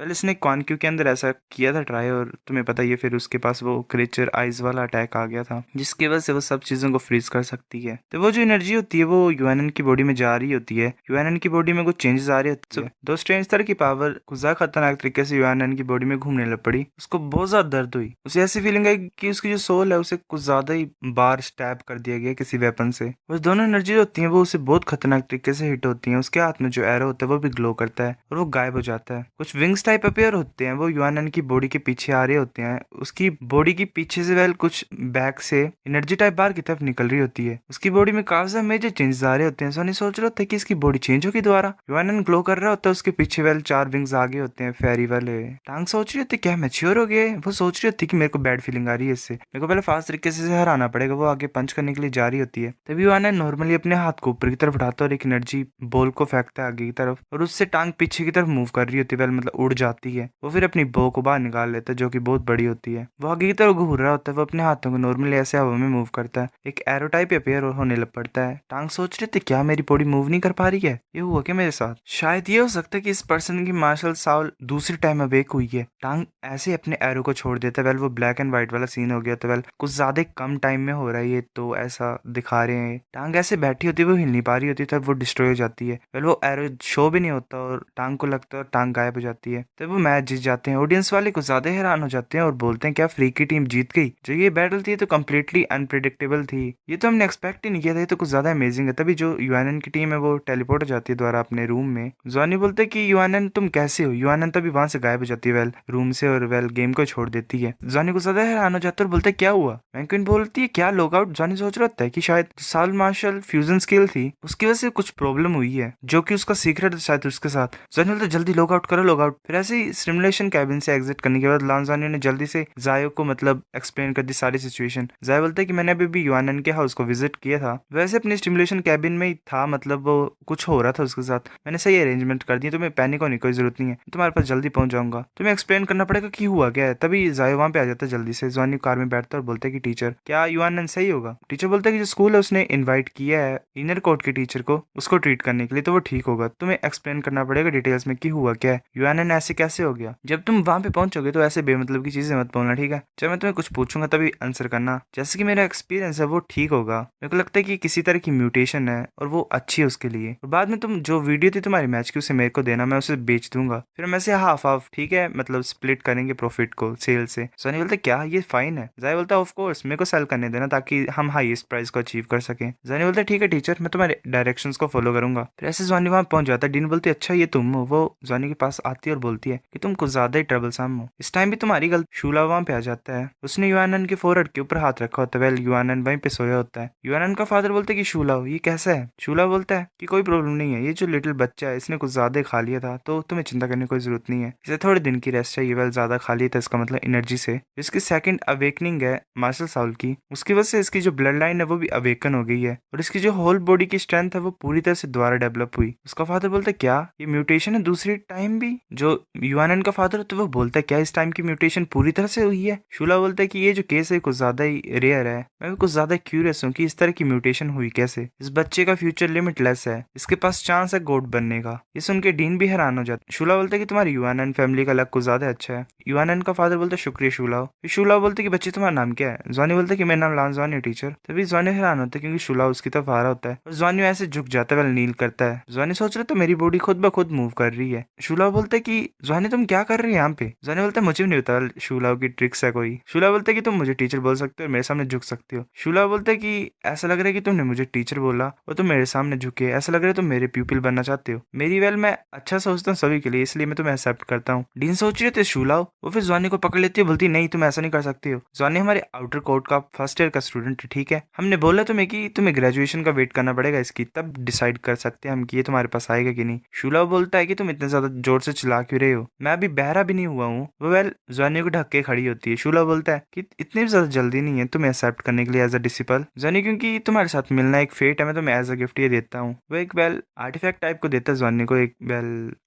इसने क्वानक्यू के अंदर ऐसा किया था ट्राई, और तुम्हें पता ही है फिर उसके पास वो क्रीचर आइज वाला अटैक आ गया था जिसकी वजह से वो सब चीजों को फ्रीज कर सकती है। तो वो जो एनर्जी होती है वो युआनन की बॉडी में जा रही होती है। युआनन की बॉडी में कुछ चेंजेस आ रही होती है। दो स्ट्रेंज तरह की पावर कुछ ज्यादा खतरनाक तरीके से युआनन की बॉडी में घूमने लग पड़ी। उसको बहुत ज्यादा दर्द हुई। उसे ऐसी फीलिंग आई कि उसकी जो सोल है उसे कुछ ज्यादा ही बार स्टैब कर दिया गया किसी वेपन से। वो दोनों एनर्जी होती है वो उसे बहुत खतरनाक तरीके से हिट होती है। उसके हाथ में जो एरो होता है वो भी ग्लो करता है और वो गायब हो जाता है। कुछ विंग्स टाइप अपेयर होते हैं, वो युआनन की बॉडी के पीछे आ रहे होते हैं। उसकी बॉडी के पीछे से कुछ बैक से एनर्जी टाइप बाहर की तरफ निकल रही होती है। उसकी बॉडी में काफी ज्यादा मेजर चेंजेस आ रहे होते हैं। सोनी सोच रहा होता है कि इसकी बॉडी चेंज होगी दोबारा। युआनन ग्लो कर रहा होता है, उसके पीछे 4 विंग्स आगे होते हैं फेरी वाले। टांग सोच रही होती है क्या मैच्योर हो गए। वो सोच रही होती है कि मेरे को बैड फीलिंग आ रही है इससे, मेरे को पहले फास्ट तरीके से हराना पड़ेगा। वो आगे पंच करने के लिए जा रही होती है। तभी युआनन नॉर्मली अपने हाथ को ऊपर की तरफ उठाता है और एक एनर्जी बॉल को फेंकता है आगे की तरफ, और उससे टांग पीछे की तरफ मूव कर रही होती है। मतलब उड़ जाती है। वो फिर अपनी बो को बाहर निकाल लेता है जो कि बहुत बड़ी होती है। वो आगे की तरफ घूर रहा होता है। वो अपने हाथों को नॉर्मली ऐसे हवा में मूव करता है। एक एरो टाइप अपेयर होने लग पड़ता है। टांग सोच रहे थे क्या मेरी बॉडी मूव नहीं कर पा रही है, ये हुआ क्या मेरे साथ। शायद ये हो सकता है कि इस पर्सन की मार्शल साउल दूसरी टाइम अवेक हुई है। टांग ऐसे अपने एरो को छोड़ देता है। वो ब्लैक एंड व्हाइट वाला सीन हो गया तो कुछ ज्यादा कम टाइम में हो रहा है ये, तो ऐसा दिखा रहे हैं। टांग ऐसे बैठी होती है, वो हिल नहीं पा रही होती, तब वो डिस्ट्रॉय हो जाती है। वो एरो शो भी नहीं होता और टांग को लगता है और टांग गायब हो जाती है। तब वो मैच जीत जाते हैं। ऑडियंस वाले कुछ ज्यादा हैरान हो जाते हैं और बोलते हैं क्या फ्री की टीम जीत गई। जो ये बैटल थी तो कम्प्लीटली अनप्रिडिक्टेबल थी, ये तो हमने एक्सपेक्ट ही नहीं किया था, ये तो कुछ ज्यादा अमेजिंग है। तभी जो युआनन की टीम है वो टेलीपोर्ट हो जाती है द्वारा अपने रूम में। जॉनी बोलते हैं कि युआनन तुम कैसे हो। युआनन तभी वहां से गायब हो जाती है रूम से, और गेम को छोड़ देती है। जॉनी को ज्यादा हैरान हो जाता है और बोलते क्या हुआ। मैंक्विन बोलती है क्या लॉग आउट। जॉनी सोच रहा होता है कि शायद साउल मार्शल फ्यूजन स्किल थी उसकी वजह से कुछ प्रॉब्लम हुई है, जो कि उसका सीक्रेट शायद उसके साथ। जॉनी बोलता जल्दी लॉग आउट करो लॉग आउट। फिर ऐसे ही सिमुलेशन कैबिन से एग्जिट करने के बाद लांजानी ने जल्दी से जायो को एक्सप्लेन कर दी सारी सिचुएशन। जायो बोलता है कि मैंने अभी भी युआनन के हाउस को विजिट किया था, वैसे अपने स्टिमुलेशन कैबिन में ही था, वो कुछ हो रहा था उसके साथ। मैंने सही अरेंजमेंट कर दी, तुम्हें पैनिक होने की कोई जरूरत नहीं है, तुम्हारे पास जल्दी पहुंच जाऊंगा। तुम्हें एक्सप्लेन करना पड़ेगा कि हुआ क्या है। तभी जायो वहां पे आ जाता है जल्दी से। जॉनी कार में बैठता है और बोलता है कि टीचर क्या युआनन सही होगा। टीचर बोलता है कि जो स्कूल है उसने इन्वाइट किया है इनर कोर्ट के टीचर को उसको ट्रीट करने के लिए, तो वो ठीक होगा। तुम्हें एक्सप्लेन करना पड़ेगा डिटेल्स में कि हुआ क्या है, युआनन ऐसे कैसे हो गया। जब तुम वहां पे पहुंचोगे तो ऐसे बेमतलब की चीजें मत बोलना, ठीक है। जब मैं तुम्हें कुछ पूछूंगा तभी आंसर करना। जैसे कि मेरा एक्सपीरियंस है वो ठीक होगा। मेरे को लगता है कि किसी तरह की म्यूटेशन है और वो अच्छी है उसके लिए। और बाद में तुम जो वीडियो थी तुम्हारी मैच की उसे मेरे को देना, मैं उसे बेच दूंगा। फिर हम ऐसे हाफ हाफ ठीक है स्प्लिट करेंगे प्रॉफिट को सेल से। सनी बोलता क्या ये फाइन है। जाय बोलता ऑफ कोर्स मेरे को सेल करने देना ताकि हम हाईएस्ट प्राइस को अचीव कर सके। जानी बोलता ठीक है टीचर मैं तुम्हारे डायरेक्शंस को फॉलो करूंगा। फिर ऐसे जानी वहां पहुंच जाता है। डीन बोलती अच्छा ये तुम हो। वो जानी के पास आती है और बोलती है कि तुम कुछ ज्यादा ही ट्रबलसम हो, इस टाइम भी तुम्हारी गलती। शूला वहां पे आ जाता है। उसने युआनन के फोरहेड के ऊपर हाथ रखा होता है। युआनन वहीं पे सोया होता है। युआनन का फादर बोलता है कि शूला हो ये कैसा है। शूला बोलता है कि कोई प्रॉब्लम नहीं है, ये जो लिटिल बच्चा है इसने कुछ ज्यादा खा लिया था, तो तुम्हें चिंता करने की कोई जरूरत नहीं है, इसे थोड़े दिन की रेस्ट चाहिए। ज्यादा खा लिया था इसका मतलब एनर्जी से। इसकी सेकंड अवेकनिंग है मार्शल साउल की, उसकी वजह से इसकी जो ब्लड लाइन है वो भी अवेकन हो गई है और इसकी जो होल बॉडी की स्ट्रेंथ है वो पूरी तरह से दोबारा डेवलप हुई। उसका फादर बोलता है क्या ये म्यूटेशन है दूसरी टाइम भी। जो युआनन का फादर होता है वो बोलता है क्या इस टाइम की म्यूटेशन पूरी तरह से हुई है। शूला बोलता है कि ये जो केस है कुछ ज्यादा ही रेयर है, मैं भी कुछ ज्यादा क्यूरियस हूँ कि इस तरह की म्यूटेशन हुई कैसे। इस बच्चे का फ्यूचर लिमिटलेस है, इसके पास चांस है गोड बनने का। ये सुन के डीन भी हैरान हो जाता है। शूला बोलता है कि तुम्हारी यूएनएन फैमिली का लक कुछ ज्यादा अच्छा है। यूएनएन का फादर बोलता है शुक्रिया शूलाओ। फिर शूलाओ बोलते कि बच्चे तुम्हारा नाम क्या है। जॉनी बोलता है कि मेरा नाम लांजवानी है टीचर। तभी जॉनी हैरान होता है क्योंकि शूलाओ उसकी तरफ आ रहा होता है और जॉनी ऐसे झुक जाता है, नील करता है। जॉनी सोच रहा है तो मेरी बॉडी खुद ब खुद मूव कर रही है। शूलाओ बोलता है कि जॉनी तुम क्या कर रही है यहाँ पे। जॉनी बोलता है मुझे भी नहीं पता शूलाओ की ट्रिक्स है कोई। शूलाओ बोलता है कि तुम मुझे टीचर बोल सकते हो, मेरे सामने झुक सकते हो। शूलाओ बोलता है कि ऐसा लग रहा है कि तुमने मुझे टीचर बोला और तुम मेरे सामने झुके, ऐसा लग रहा है तुम मेरे प्यूपिल बनना चाहते हो। मेरी मैं अच्छा सोचता हूँ सभी के लिए, इसलिए मैं तुम्हें एक्सेप्ट करता हूँ। डीन सोच रहे थे शूलाओ, वो फिर जॉनी को पकड़ लेती है, बोलती नहीं तुम ऐसा नहीं कर सकते हो। जॉनी हमारे आउटर कोर्ट का फर्स्ट ईयर का स्टूडेंट है, ठीक है। हमने बोला तुम्हें कि तुम्हें ग्रेजुएशन का वेट करना पड़ेगा इसकी, तब डिसाइड कर सकते हैं हम कि ये तुम्हारे पास आएगा कि नहीं। शूलाओ बोलता है कि तुम इतने ज्यादा जोर से चिल्ला क्यों रहे हो, मैं अभी बहरा भी नहीं हुआ हूँ। वो जॉनी को ढक के खड़ी होती है। शूलाओ बोलता है कि इतनी ज्यादा जल्दी नहीं है तुम्हें एक्सेप्ट करने के लिए एज अ डिसिपल जॉनी, क्योंकि तुम्हारे साथ मिलना एक फेट है, मैं तुम्हें एज अ गिफ्ट ये देता हूँ। वो एक आर्टिफैक्ट टाइप को देता है जॉनी को, एक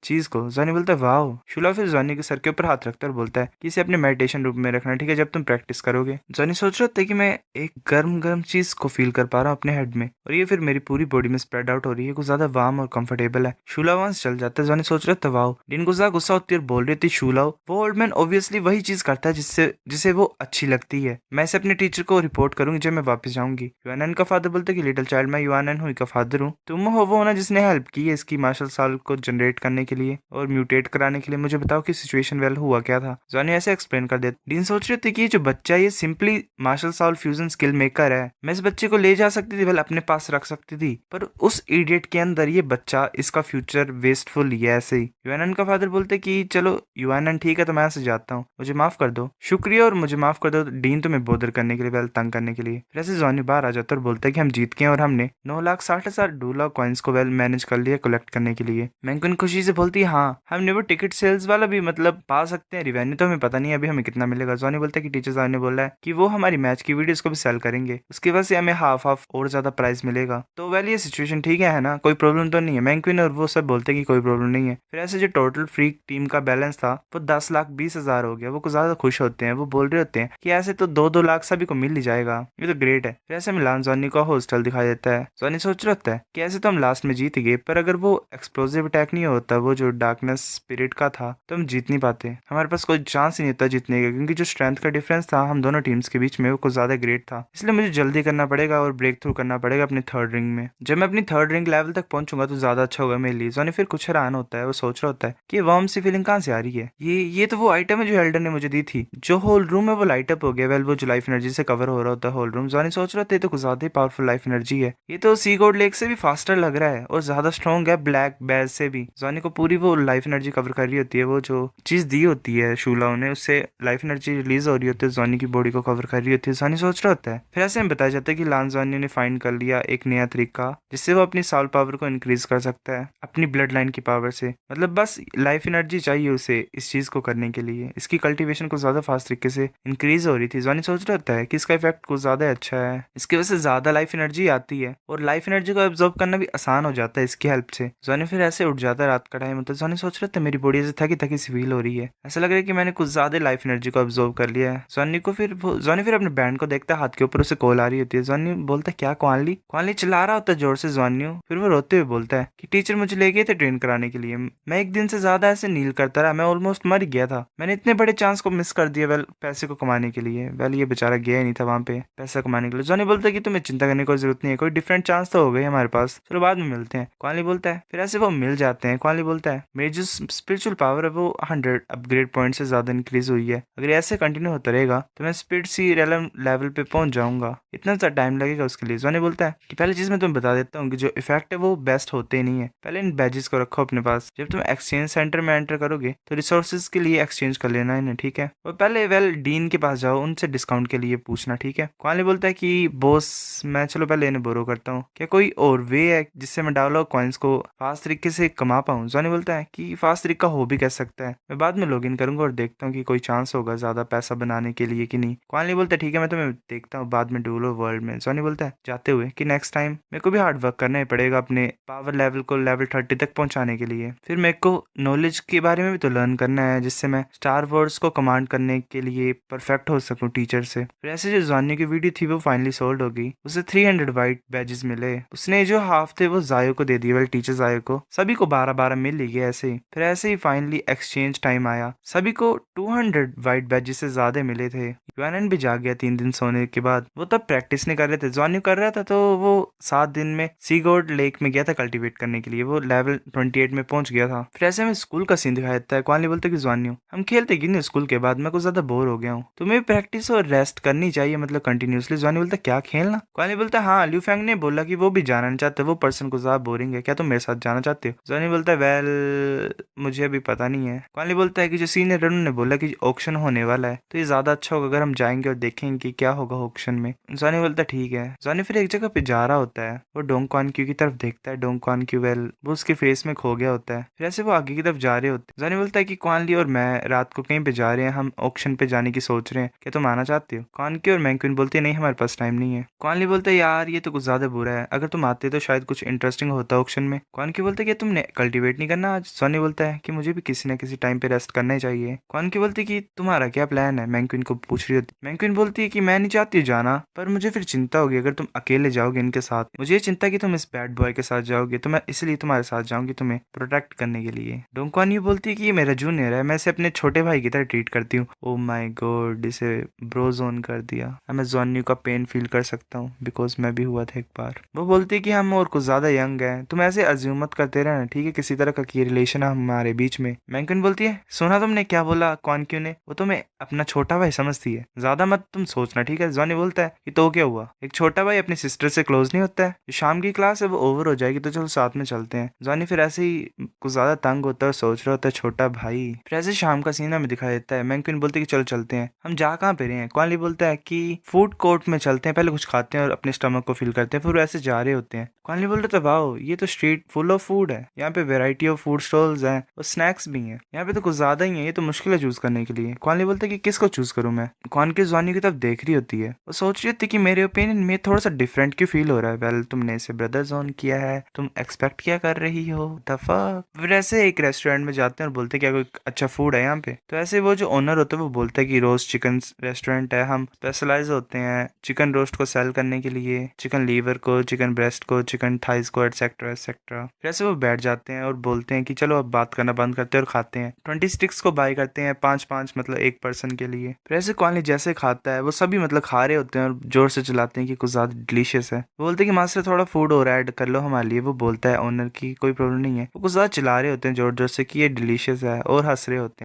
चीज को। जॉनी बोलता है वाओ। शूलाओ फिर जॉनी के सर के ऊपर हाथ रखता है और बोलता है कि इसे अपने मेडिटेशन रूम में रखना, ठीक है, जब तुम प्रैक्टिस करोगे। जॉनी सोच रहा था कि मैं एक गर्म गर्म चीज को फील कर पा रहा हूँ अपने हेड में और ये फिर मेरी पूरी बॉडी में स्प्रेड आउट हो रही है, कुछ ज्यादा वार्म और कंफर्टेबल है। शूलाओ वहां से चल जाता है। जॉनी सोच रहा था वाओ। डिन गुस्सा गुस्सा होती है और बोल रही थी शूलाओ वो ओल्ड मैन ऑब्वियसली वही चीज करता है जिससे जिसे वो अच्छी लगती है, मैं इसे अपने टीचर को रिपोर्ट करूंगी जब मैं वापस जाऊंगी। यूएनएन का फादर बोलते कि लिटिल चाइल्ड, मैं यूएनएन हुई का फादर हूँ, तुम हो वो ना जिसने हेल्प की है इसकी मार्शल साल को जनरेट करने के लिए और म्यूटेट कराने के लिए। मुझे बताओ कि सिचुएशन हुआ क्या था। जॉनी ऐसे एक्सप्लेन कर देता। डीन सोच रहे थे कि ये जो बच्चा है ये सिंपली मार्शल साल फ्यूजन स्किल मेकर है, मैं इस बच्चे को ले जा सकती थी, अपने पास रख सकती थी, पर उस इडियट के अंदर ये बच्चा, इसका फ्यूचर वेस्टफुल ही है ऐसे ही। यूएनएन का फादर बोलते कि चलो यूएनएन ठीक है, तो मैं ऐसे जाता हूँ, मुझे माफ कर दो। शुक्रिया और मुझे माफ कर दो डीन तुम्हें बोदर करने के लिए, तंग करने के लिए। फिर ऐसे जॉनी बाहर आ जाता है और बोलता है कि हम जीत गए और हमने 9,60,000 डॉलर कॉइन्स को मैनेज कर लिया कलेक्ट करने के लिए। मैंकन खुशी से बोलती है हाँ हमने वो टिकट सेल्स वाला भी पा सकते हैं रिवेन्यू, तो हमें पता नहीं अभी हमें कितना मिलेगा। जॉनी बोलता है कि टीचर साहब ने बोला है कि वो हमारी मैच की वीडियोस को भी सेल करेंगे, उसकी वजह से हमें हाफ और ज्यादा प्राइस मिलेगा। तो ये सिचुएशन ठीक है ना, कोई प्रॉब्लम तो नहीं है। मैंकविन और वो सब बोलते हैं कि कोई प्रॉब्लम नहीं है। फिर ऐसे जो टोटल फ्री टीम का बैलेंस था वो 10,20,000 हो गया। वो कुछ ज्यादा खुश होते हैं, वो बोल रहे होते हैं कि ऐसे तो 2-2 लाख सभी को मिल ही जाएगा, ये तो ग्रेट है। फिर ऐसे मिलान जॉनी का हॉस्टल दिखाई देता है। जॉनी सोच रहा होता है कि ऐसे तो हम लास्ट में जीत गए, पर अगर वो एक्सप्लोसिव अटैक नहीं होता, वो जो डार्कनेस स्पिरिट का था, तो हम जीत नहीं पाते, हमारे पास कोई चांस ही नहीं होता जीतने का, क्योंकि जो स्ट्रेंथ का डिफरेंस था हम दोनों टीम्स के बीच में वो कुछ ज्यादा ग्रेट था। इसलिए मुझे जल्दी करना पड़ेगा और ब्रेक थ्रू करना पड़ेगा अपनी थर्ड रिंग में। जब मैं अपनी थर्ड रिंग लेवल तक पहुंचूंगा तो ज्यादा अच्छा होगा मेरे लिए। जॉनी फिर कुछ हैरान होता है, वो सोच रहा होता है कि वर्म सी फीलिंग कहाँ से आ रही है, ये तो वो आइटम है जो एल्डर ने मुझे दी थी। जो होल रूम है वो लाइट अप हो गया, वो जो लाइफ एनर्जी से कवर हो रहा होता है होल रूम। जॉनी सोच रहा था तो कुछ ज्यादा ही पावरफुल लाइफ एनर्जी है, ये तो सी गॉड लेक से भी फास्टर लग रहा है और ज्यादा स्ट्रॉन्ग है ब्लैक बैज से भी। जॉनी को पूरी वो लाइफ एनर्जी कवर कर रही होती है, वो जो चीज दी होती है शूलाओं ने, उससे लाइफ एनर्जी रिलीज हो रही होती है, जॉनी की बॉडी को कवर कर रही होती है। जॉनी सोच रहा होता है। फिर ऐसे में बताया जाता है कि लान जॉनी ने फाइंड कर लिया एक नया तरीका जिससे वो अपनी साउल पावर को इंक्रीज कर सकता है अपनी ब्लड लाइन की पावर से। बस लाइफ एनर्जी चाहिए उसे इस चीज को करने के लिए। इसकी कल्टीवेशन को ज्यादा फास्ट तरीके से इंक्रीज हो रही थी। जॉनी सोच रहा होता है कि इसका इफेक्ट कुछ ज्यादा अच्छा है, इसकी वजह से ज्यादा लाइफ एनर्जी आती है और लाइफ एनर्जी को एब्जॉर्ब करना भी आसान हो जाता है इसकी हेल्प से। जॉनी फिर ऐसे उठ जाता है रात का टाइम होता है। जॉनी सोच रहा था मेरी बॉडी से थकी थकी सी फील हो रही है, ऐसा लग रहा है कि मैंने कुछ ज्यादा लाइफ एनर्जी को एब्जॉर्ब कर लिया है। जॉनी फिर अपने बैंड को देखता है, हाथ के ऊपर उसे कॉल आ रही होती है। जॉनी बोलता है क्या क्वानली। क्वानली चिल्ला रहा होता है जोर से जॉनी। फिर वो रोते हुए बोलता है कि टीचर मुझे ले गए थे ट्रेन कराने के लिए, मैं एक दिन से ज्यादा ऐसे नील करता रहा, मैं ऑलमोस्ट मर गया था, मैंने इतने बड़े चांस को मिस कर दिया पैसे को कमाने के लिए। ये बेचारा गया ही नहीं था वहां पे पैसा कमाने के लिए। जॉनी बोलता है कि तुम्हें चिंता करने की जरूरत नहीं है, कोई डिफरेंट चांस तो हो गए हमारे पास, चलो बाद में मिलते हैं। क्वानली बोलता है। फिर ऐसे वो मिल जाते हैं। क्वानली बोलता है मेरी जो स्पिरिचुअल पावर है वो 100 अपग्रेड पॉइंट से ज्यादा इंक्रीज हुई है, अगर ऐसे कंटिन्यू होता रहेगा तो मैं स्पिरिट सी लेवल पे पहुंच जाऊंगा, इतना सा टाइम लगेगा उसके लिए। जॉनी बोलता है कि पहले चीज मैं तुम्हें बता देता हूँ कि जो इफेक्ट है वो बेस्ट होते ही नहीं है, पहले इन बैजेस को रखो अपने पास, जब तुम एक्सचेंज सेंटर में एंटर करोगे तो रिसोर्सेज के लिए एक्सचेंज कर लेना है, ठीक है। और पहले डीन के पास जाओ, उनसे डिस्काउंट के लिए पूछना, ठीक है। क्वानली बोलता है कि बॉस मैं चलो पहले इन्हें बोरो करता हूँ, क्या कोई और वे है जिससे मैं डाउनलोड कॉइन्स को फास्ट तरीके से कमा पाऊँ। जॉनी बोलता है कि फास्ट तरीका हो भी कह सकता है, मैं बाद में लॉग इन करूंगा और देखता हूँ कि कोई चांस होगा ज्यादा पैसा बनाने के लिए कि नहीं। क्वानली बोलता है ठीक है मैं तुम्हें देखता हूँ बाद में डूलो वर्ल्ड में। जॉनी बोलता है जाते हुए कि नेक्स्ट टाइम मेरे को भी हार्ड वर्क करना ही पड़ेगा अपने पावर लेवल को लेवल 30 तक पहुंचाने के लिए। फिर मेरे को नॉलेज के बारे में भी तो लर्न करना है जिससे मैं स्टार वॉर्स को कमांड करने के लिए परफेक्ट हो सकूं टीचर से। फिर ऐसे जो जॉनी की वीडियो थी वो फाइनली सोल्ड हो गई, उसे 300 वाइट बैजेस मिले उसने जो हाफ थे वो जायो को दे दिए, वेल टीचर जायो को। सभी को 12-12 मिल ही गए ऐसे ही। फिर ऐसे ही फाइनली एक्सचेंज टाइम आया, सभी को 200 वाइट बैजेस से ज्यादा मिले थे। यूएनएन भी जाग गया 3 दिन सोने के बाद। वो तब प्रैक्टिस नहीं कर रहे थे, जॉन्यू कर रहा था, तो वो 7 दिन में सीगोर्ड लेक में गया था कल्टीवेट करने के लिए। वो लेवल 28 में पहुंच गया था। फिर ऐसे में स्कूल का सीन दिखाया जाता है। कॉनली बोलते कि जॉन्यू हम खेलते क्यों नहीं स्कूल के बाद, मैं कुछ ज्यादा बोर हो गया हूँ, तुम्हें प्रैक्टिस और रेस्ट करनी चाहिए, मतलब कंटिन्यूसली। जॉन्यू बोलता क्या खेलना? कॉनली बोलता हाँ, ल्यू फैंग ने बोला कि वो भी जाना नहीं चाहते, वो पर्सन को ज्यादा बोरिंग है, क्या तुम मेरे साथ जाना चाहते हो? जॉन्यू बोलता है वेल मुझे अभी पता नहीं है। कॉनली बोलता है कि जो सीनियर उन्होंने बोला कि ऑक्शन होने वाला है, तो ये ज्यादा अच्छा होगा अगर हम जाएंगे और देखेंगे कि क्या होगा ऑक्शन में। जॉनी बोलता है ठीक है। जॉनी फिर एक जगह पे जा रहा होता है, वो डोंग कॉन क्यू की तरफ देखता है। डोंग कॉन क्यू वेल वो उसके फेस में खो गया होता है। फिर ऐसे वो आगे की तरफ जा रहे होते हैं। जॉनी बोलता है कि कॉनली और मैं रात को कहीं पे जा रहे हैं, हम ऑक्शन पे जाने की सोच रहे हैं, क्या तुम आना चाहते हो? कॉन क्यू और मैंक्विन बोलते हैं नहीं, हमारे पास टाइम नहीं है। कॉनली बोलता है यार ये तो कुछ ज्यादा बुरा है, अगर तुम आते तो शायद कुछ इंटरेस्टिंग होता ऑक्शन में। कॉन क्यू बोलते कि तुमने कल्टीवेट नहीं करना आज? जॉनी बोलता है कि मुझे भी किसी न किसी टाइम पे रेस्ट करना ही चाहिए। कॉन क्यू बोलती कि तुम्हारा क्या प्लान है? मैंक्विन को पूछ रही होती। मैंक्विन बोलती है कि मैं नहीं चाहती जाना, पर मुझे फिर चिंता होगी अगर तुम अकेले जाओगे इनके साथ। मुझे ये चिंता कि तुम इस बैड बॉय के साथ जाओगे, तो मैं इसलिए तुम्हारे साथ जाऊंगी तुम्हें प्रोटेक्ट करने के लिए। डोंगक्वान ये बोलती है कि ये मेरा जूनियर है, मैं इसे अपने छोटे भाई की तरह ट्रीट करती हूँ। ओ माय गॉड, इसे ब्रो जोन कर दिया। मैं जॉन्यू का पेन फील कर सकता हूँ, बिकॉज मैं भी हुआ था एक बार। वो बोलती है कि हम और कुछ ज्यादा यंग है, तुम ऐसे अज्यूम मत करते रहना, ठीक है? किसी तरह का की रिलेशन है हमारे बीच में। मैंक्विन बोलती है सुना तुमने क्या बोला कौन क्यों ने, वो तुम्हें अपना छोटा भाई समझती है, ज्यादा मत तुम सोचना, ठीक है? जॉनी बोलता है कि तो क्या हुआ, एक छोटा भाई अपनी सिस्टर से क्लोज नहीं होता है? जो शाम की क्लास है वो ओवर हो जाएगी, तो चलो साथ में चलते हैं। जॉनी फिर ऐसे ही कुछ ज्यादा तंग होता है, सोच रहा होता है छोटा भाई। फिर ऐसे शाम का सीन हमें दिखाई देता है। मैंक्विन बोलती है कि चलो चलते हैं। हम जा कहाँ पे रहे हैं? कॉनली बोलता है कि फूड कोर्ट में चलते हैं, पहले कुछ खाते हैं और अपने स्टमक को फील करते हैं, फिर वो ऐसे जा रहे होते हैं। कॉनली बोलता है वाओ ये तो स्ट्रीट फुल ऑफ फूड है, यहाँ पे वेराइटी ऑफ फूड स्टॉल्स हैं और स्नैक्स भी हैं, यहाँ पे तो कुछ ज्यादा ही है, ये तो मुश्किल है चूज करने के लिए। कॉनली बोलता है कि किसको चूज करूं मैं? कॉन की जॉनी की तरफ देख रही होती है, वो सोच रही होती है कि मेरे ओपिनियन में थोड़ा सा डिफरेंट क्यों फील हो रहा है। वेल तुमने इसे ब्रदर जोन किया है, तुम एक्सपेक्ट क्या कर रही हो? The fuck. फिर ऐसे एक रेस्टोरेंट में जाते हैं और बोलते हैं क्या कोई अच्छा फूड है यहाँ पे? तो ऐसे वो जो ओनर होता है वो बोलता है कि रोस्ट चिकन रेस्टोरेंट है, हम स्पेशलाइज होते हैं चिकन रोस्ट को सेल करने के लिए, चिकन लीवर को, चिकन ब्रेस्ट को, चिकन थाइस को, एटसेट्रा एटसेट्रा। फिर ऐसे वो बैठ जाते हैं और बोलते हैं कि चलो अब बात करना बंद करते हैं और खाते हैं। 20 स्टिक्स को बाय करते हैं, 5-5 मतलब एक पर्सन के लिए। फिर ऐसे कॉनली जैसे खाता है वो सभी मतलब खा रहे होते हैं और जोर से चिल्लाते हैं कि कुछ ज्यादा डिलीशियस है। वो बोलते हैं कि मास्टर थोड़ा फूड और ऐड कर लो हमारे लिए। वो बोलता है ओनर की कोई प्रॉब्लम नहीं है। वो कुछ ज्यादा चिल्ला रहे होते हैं जोर जोर से कि ये डिलीशियस है और हंस रहे होते हैं।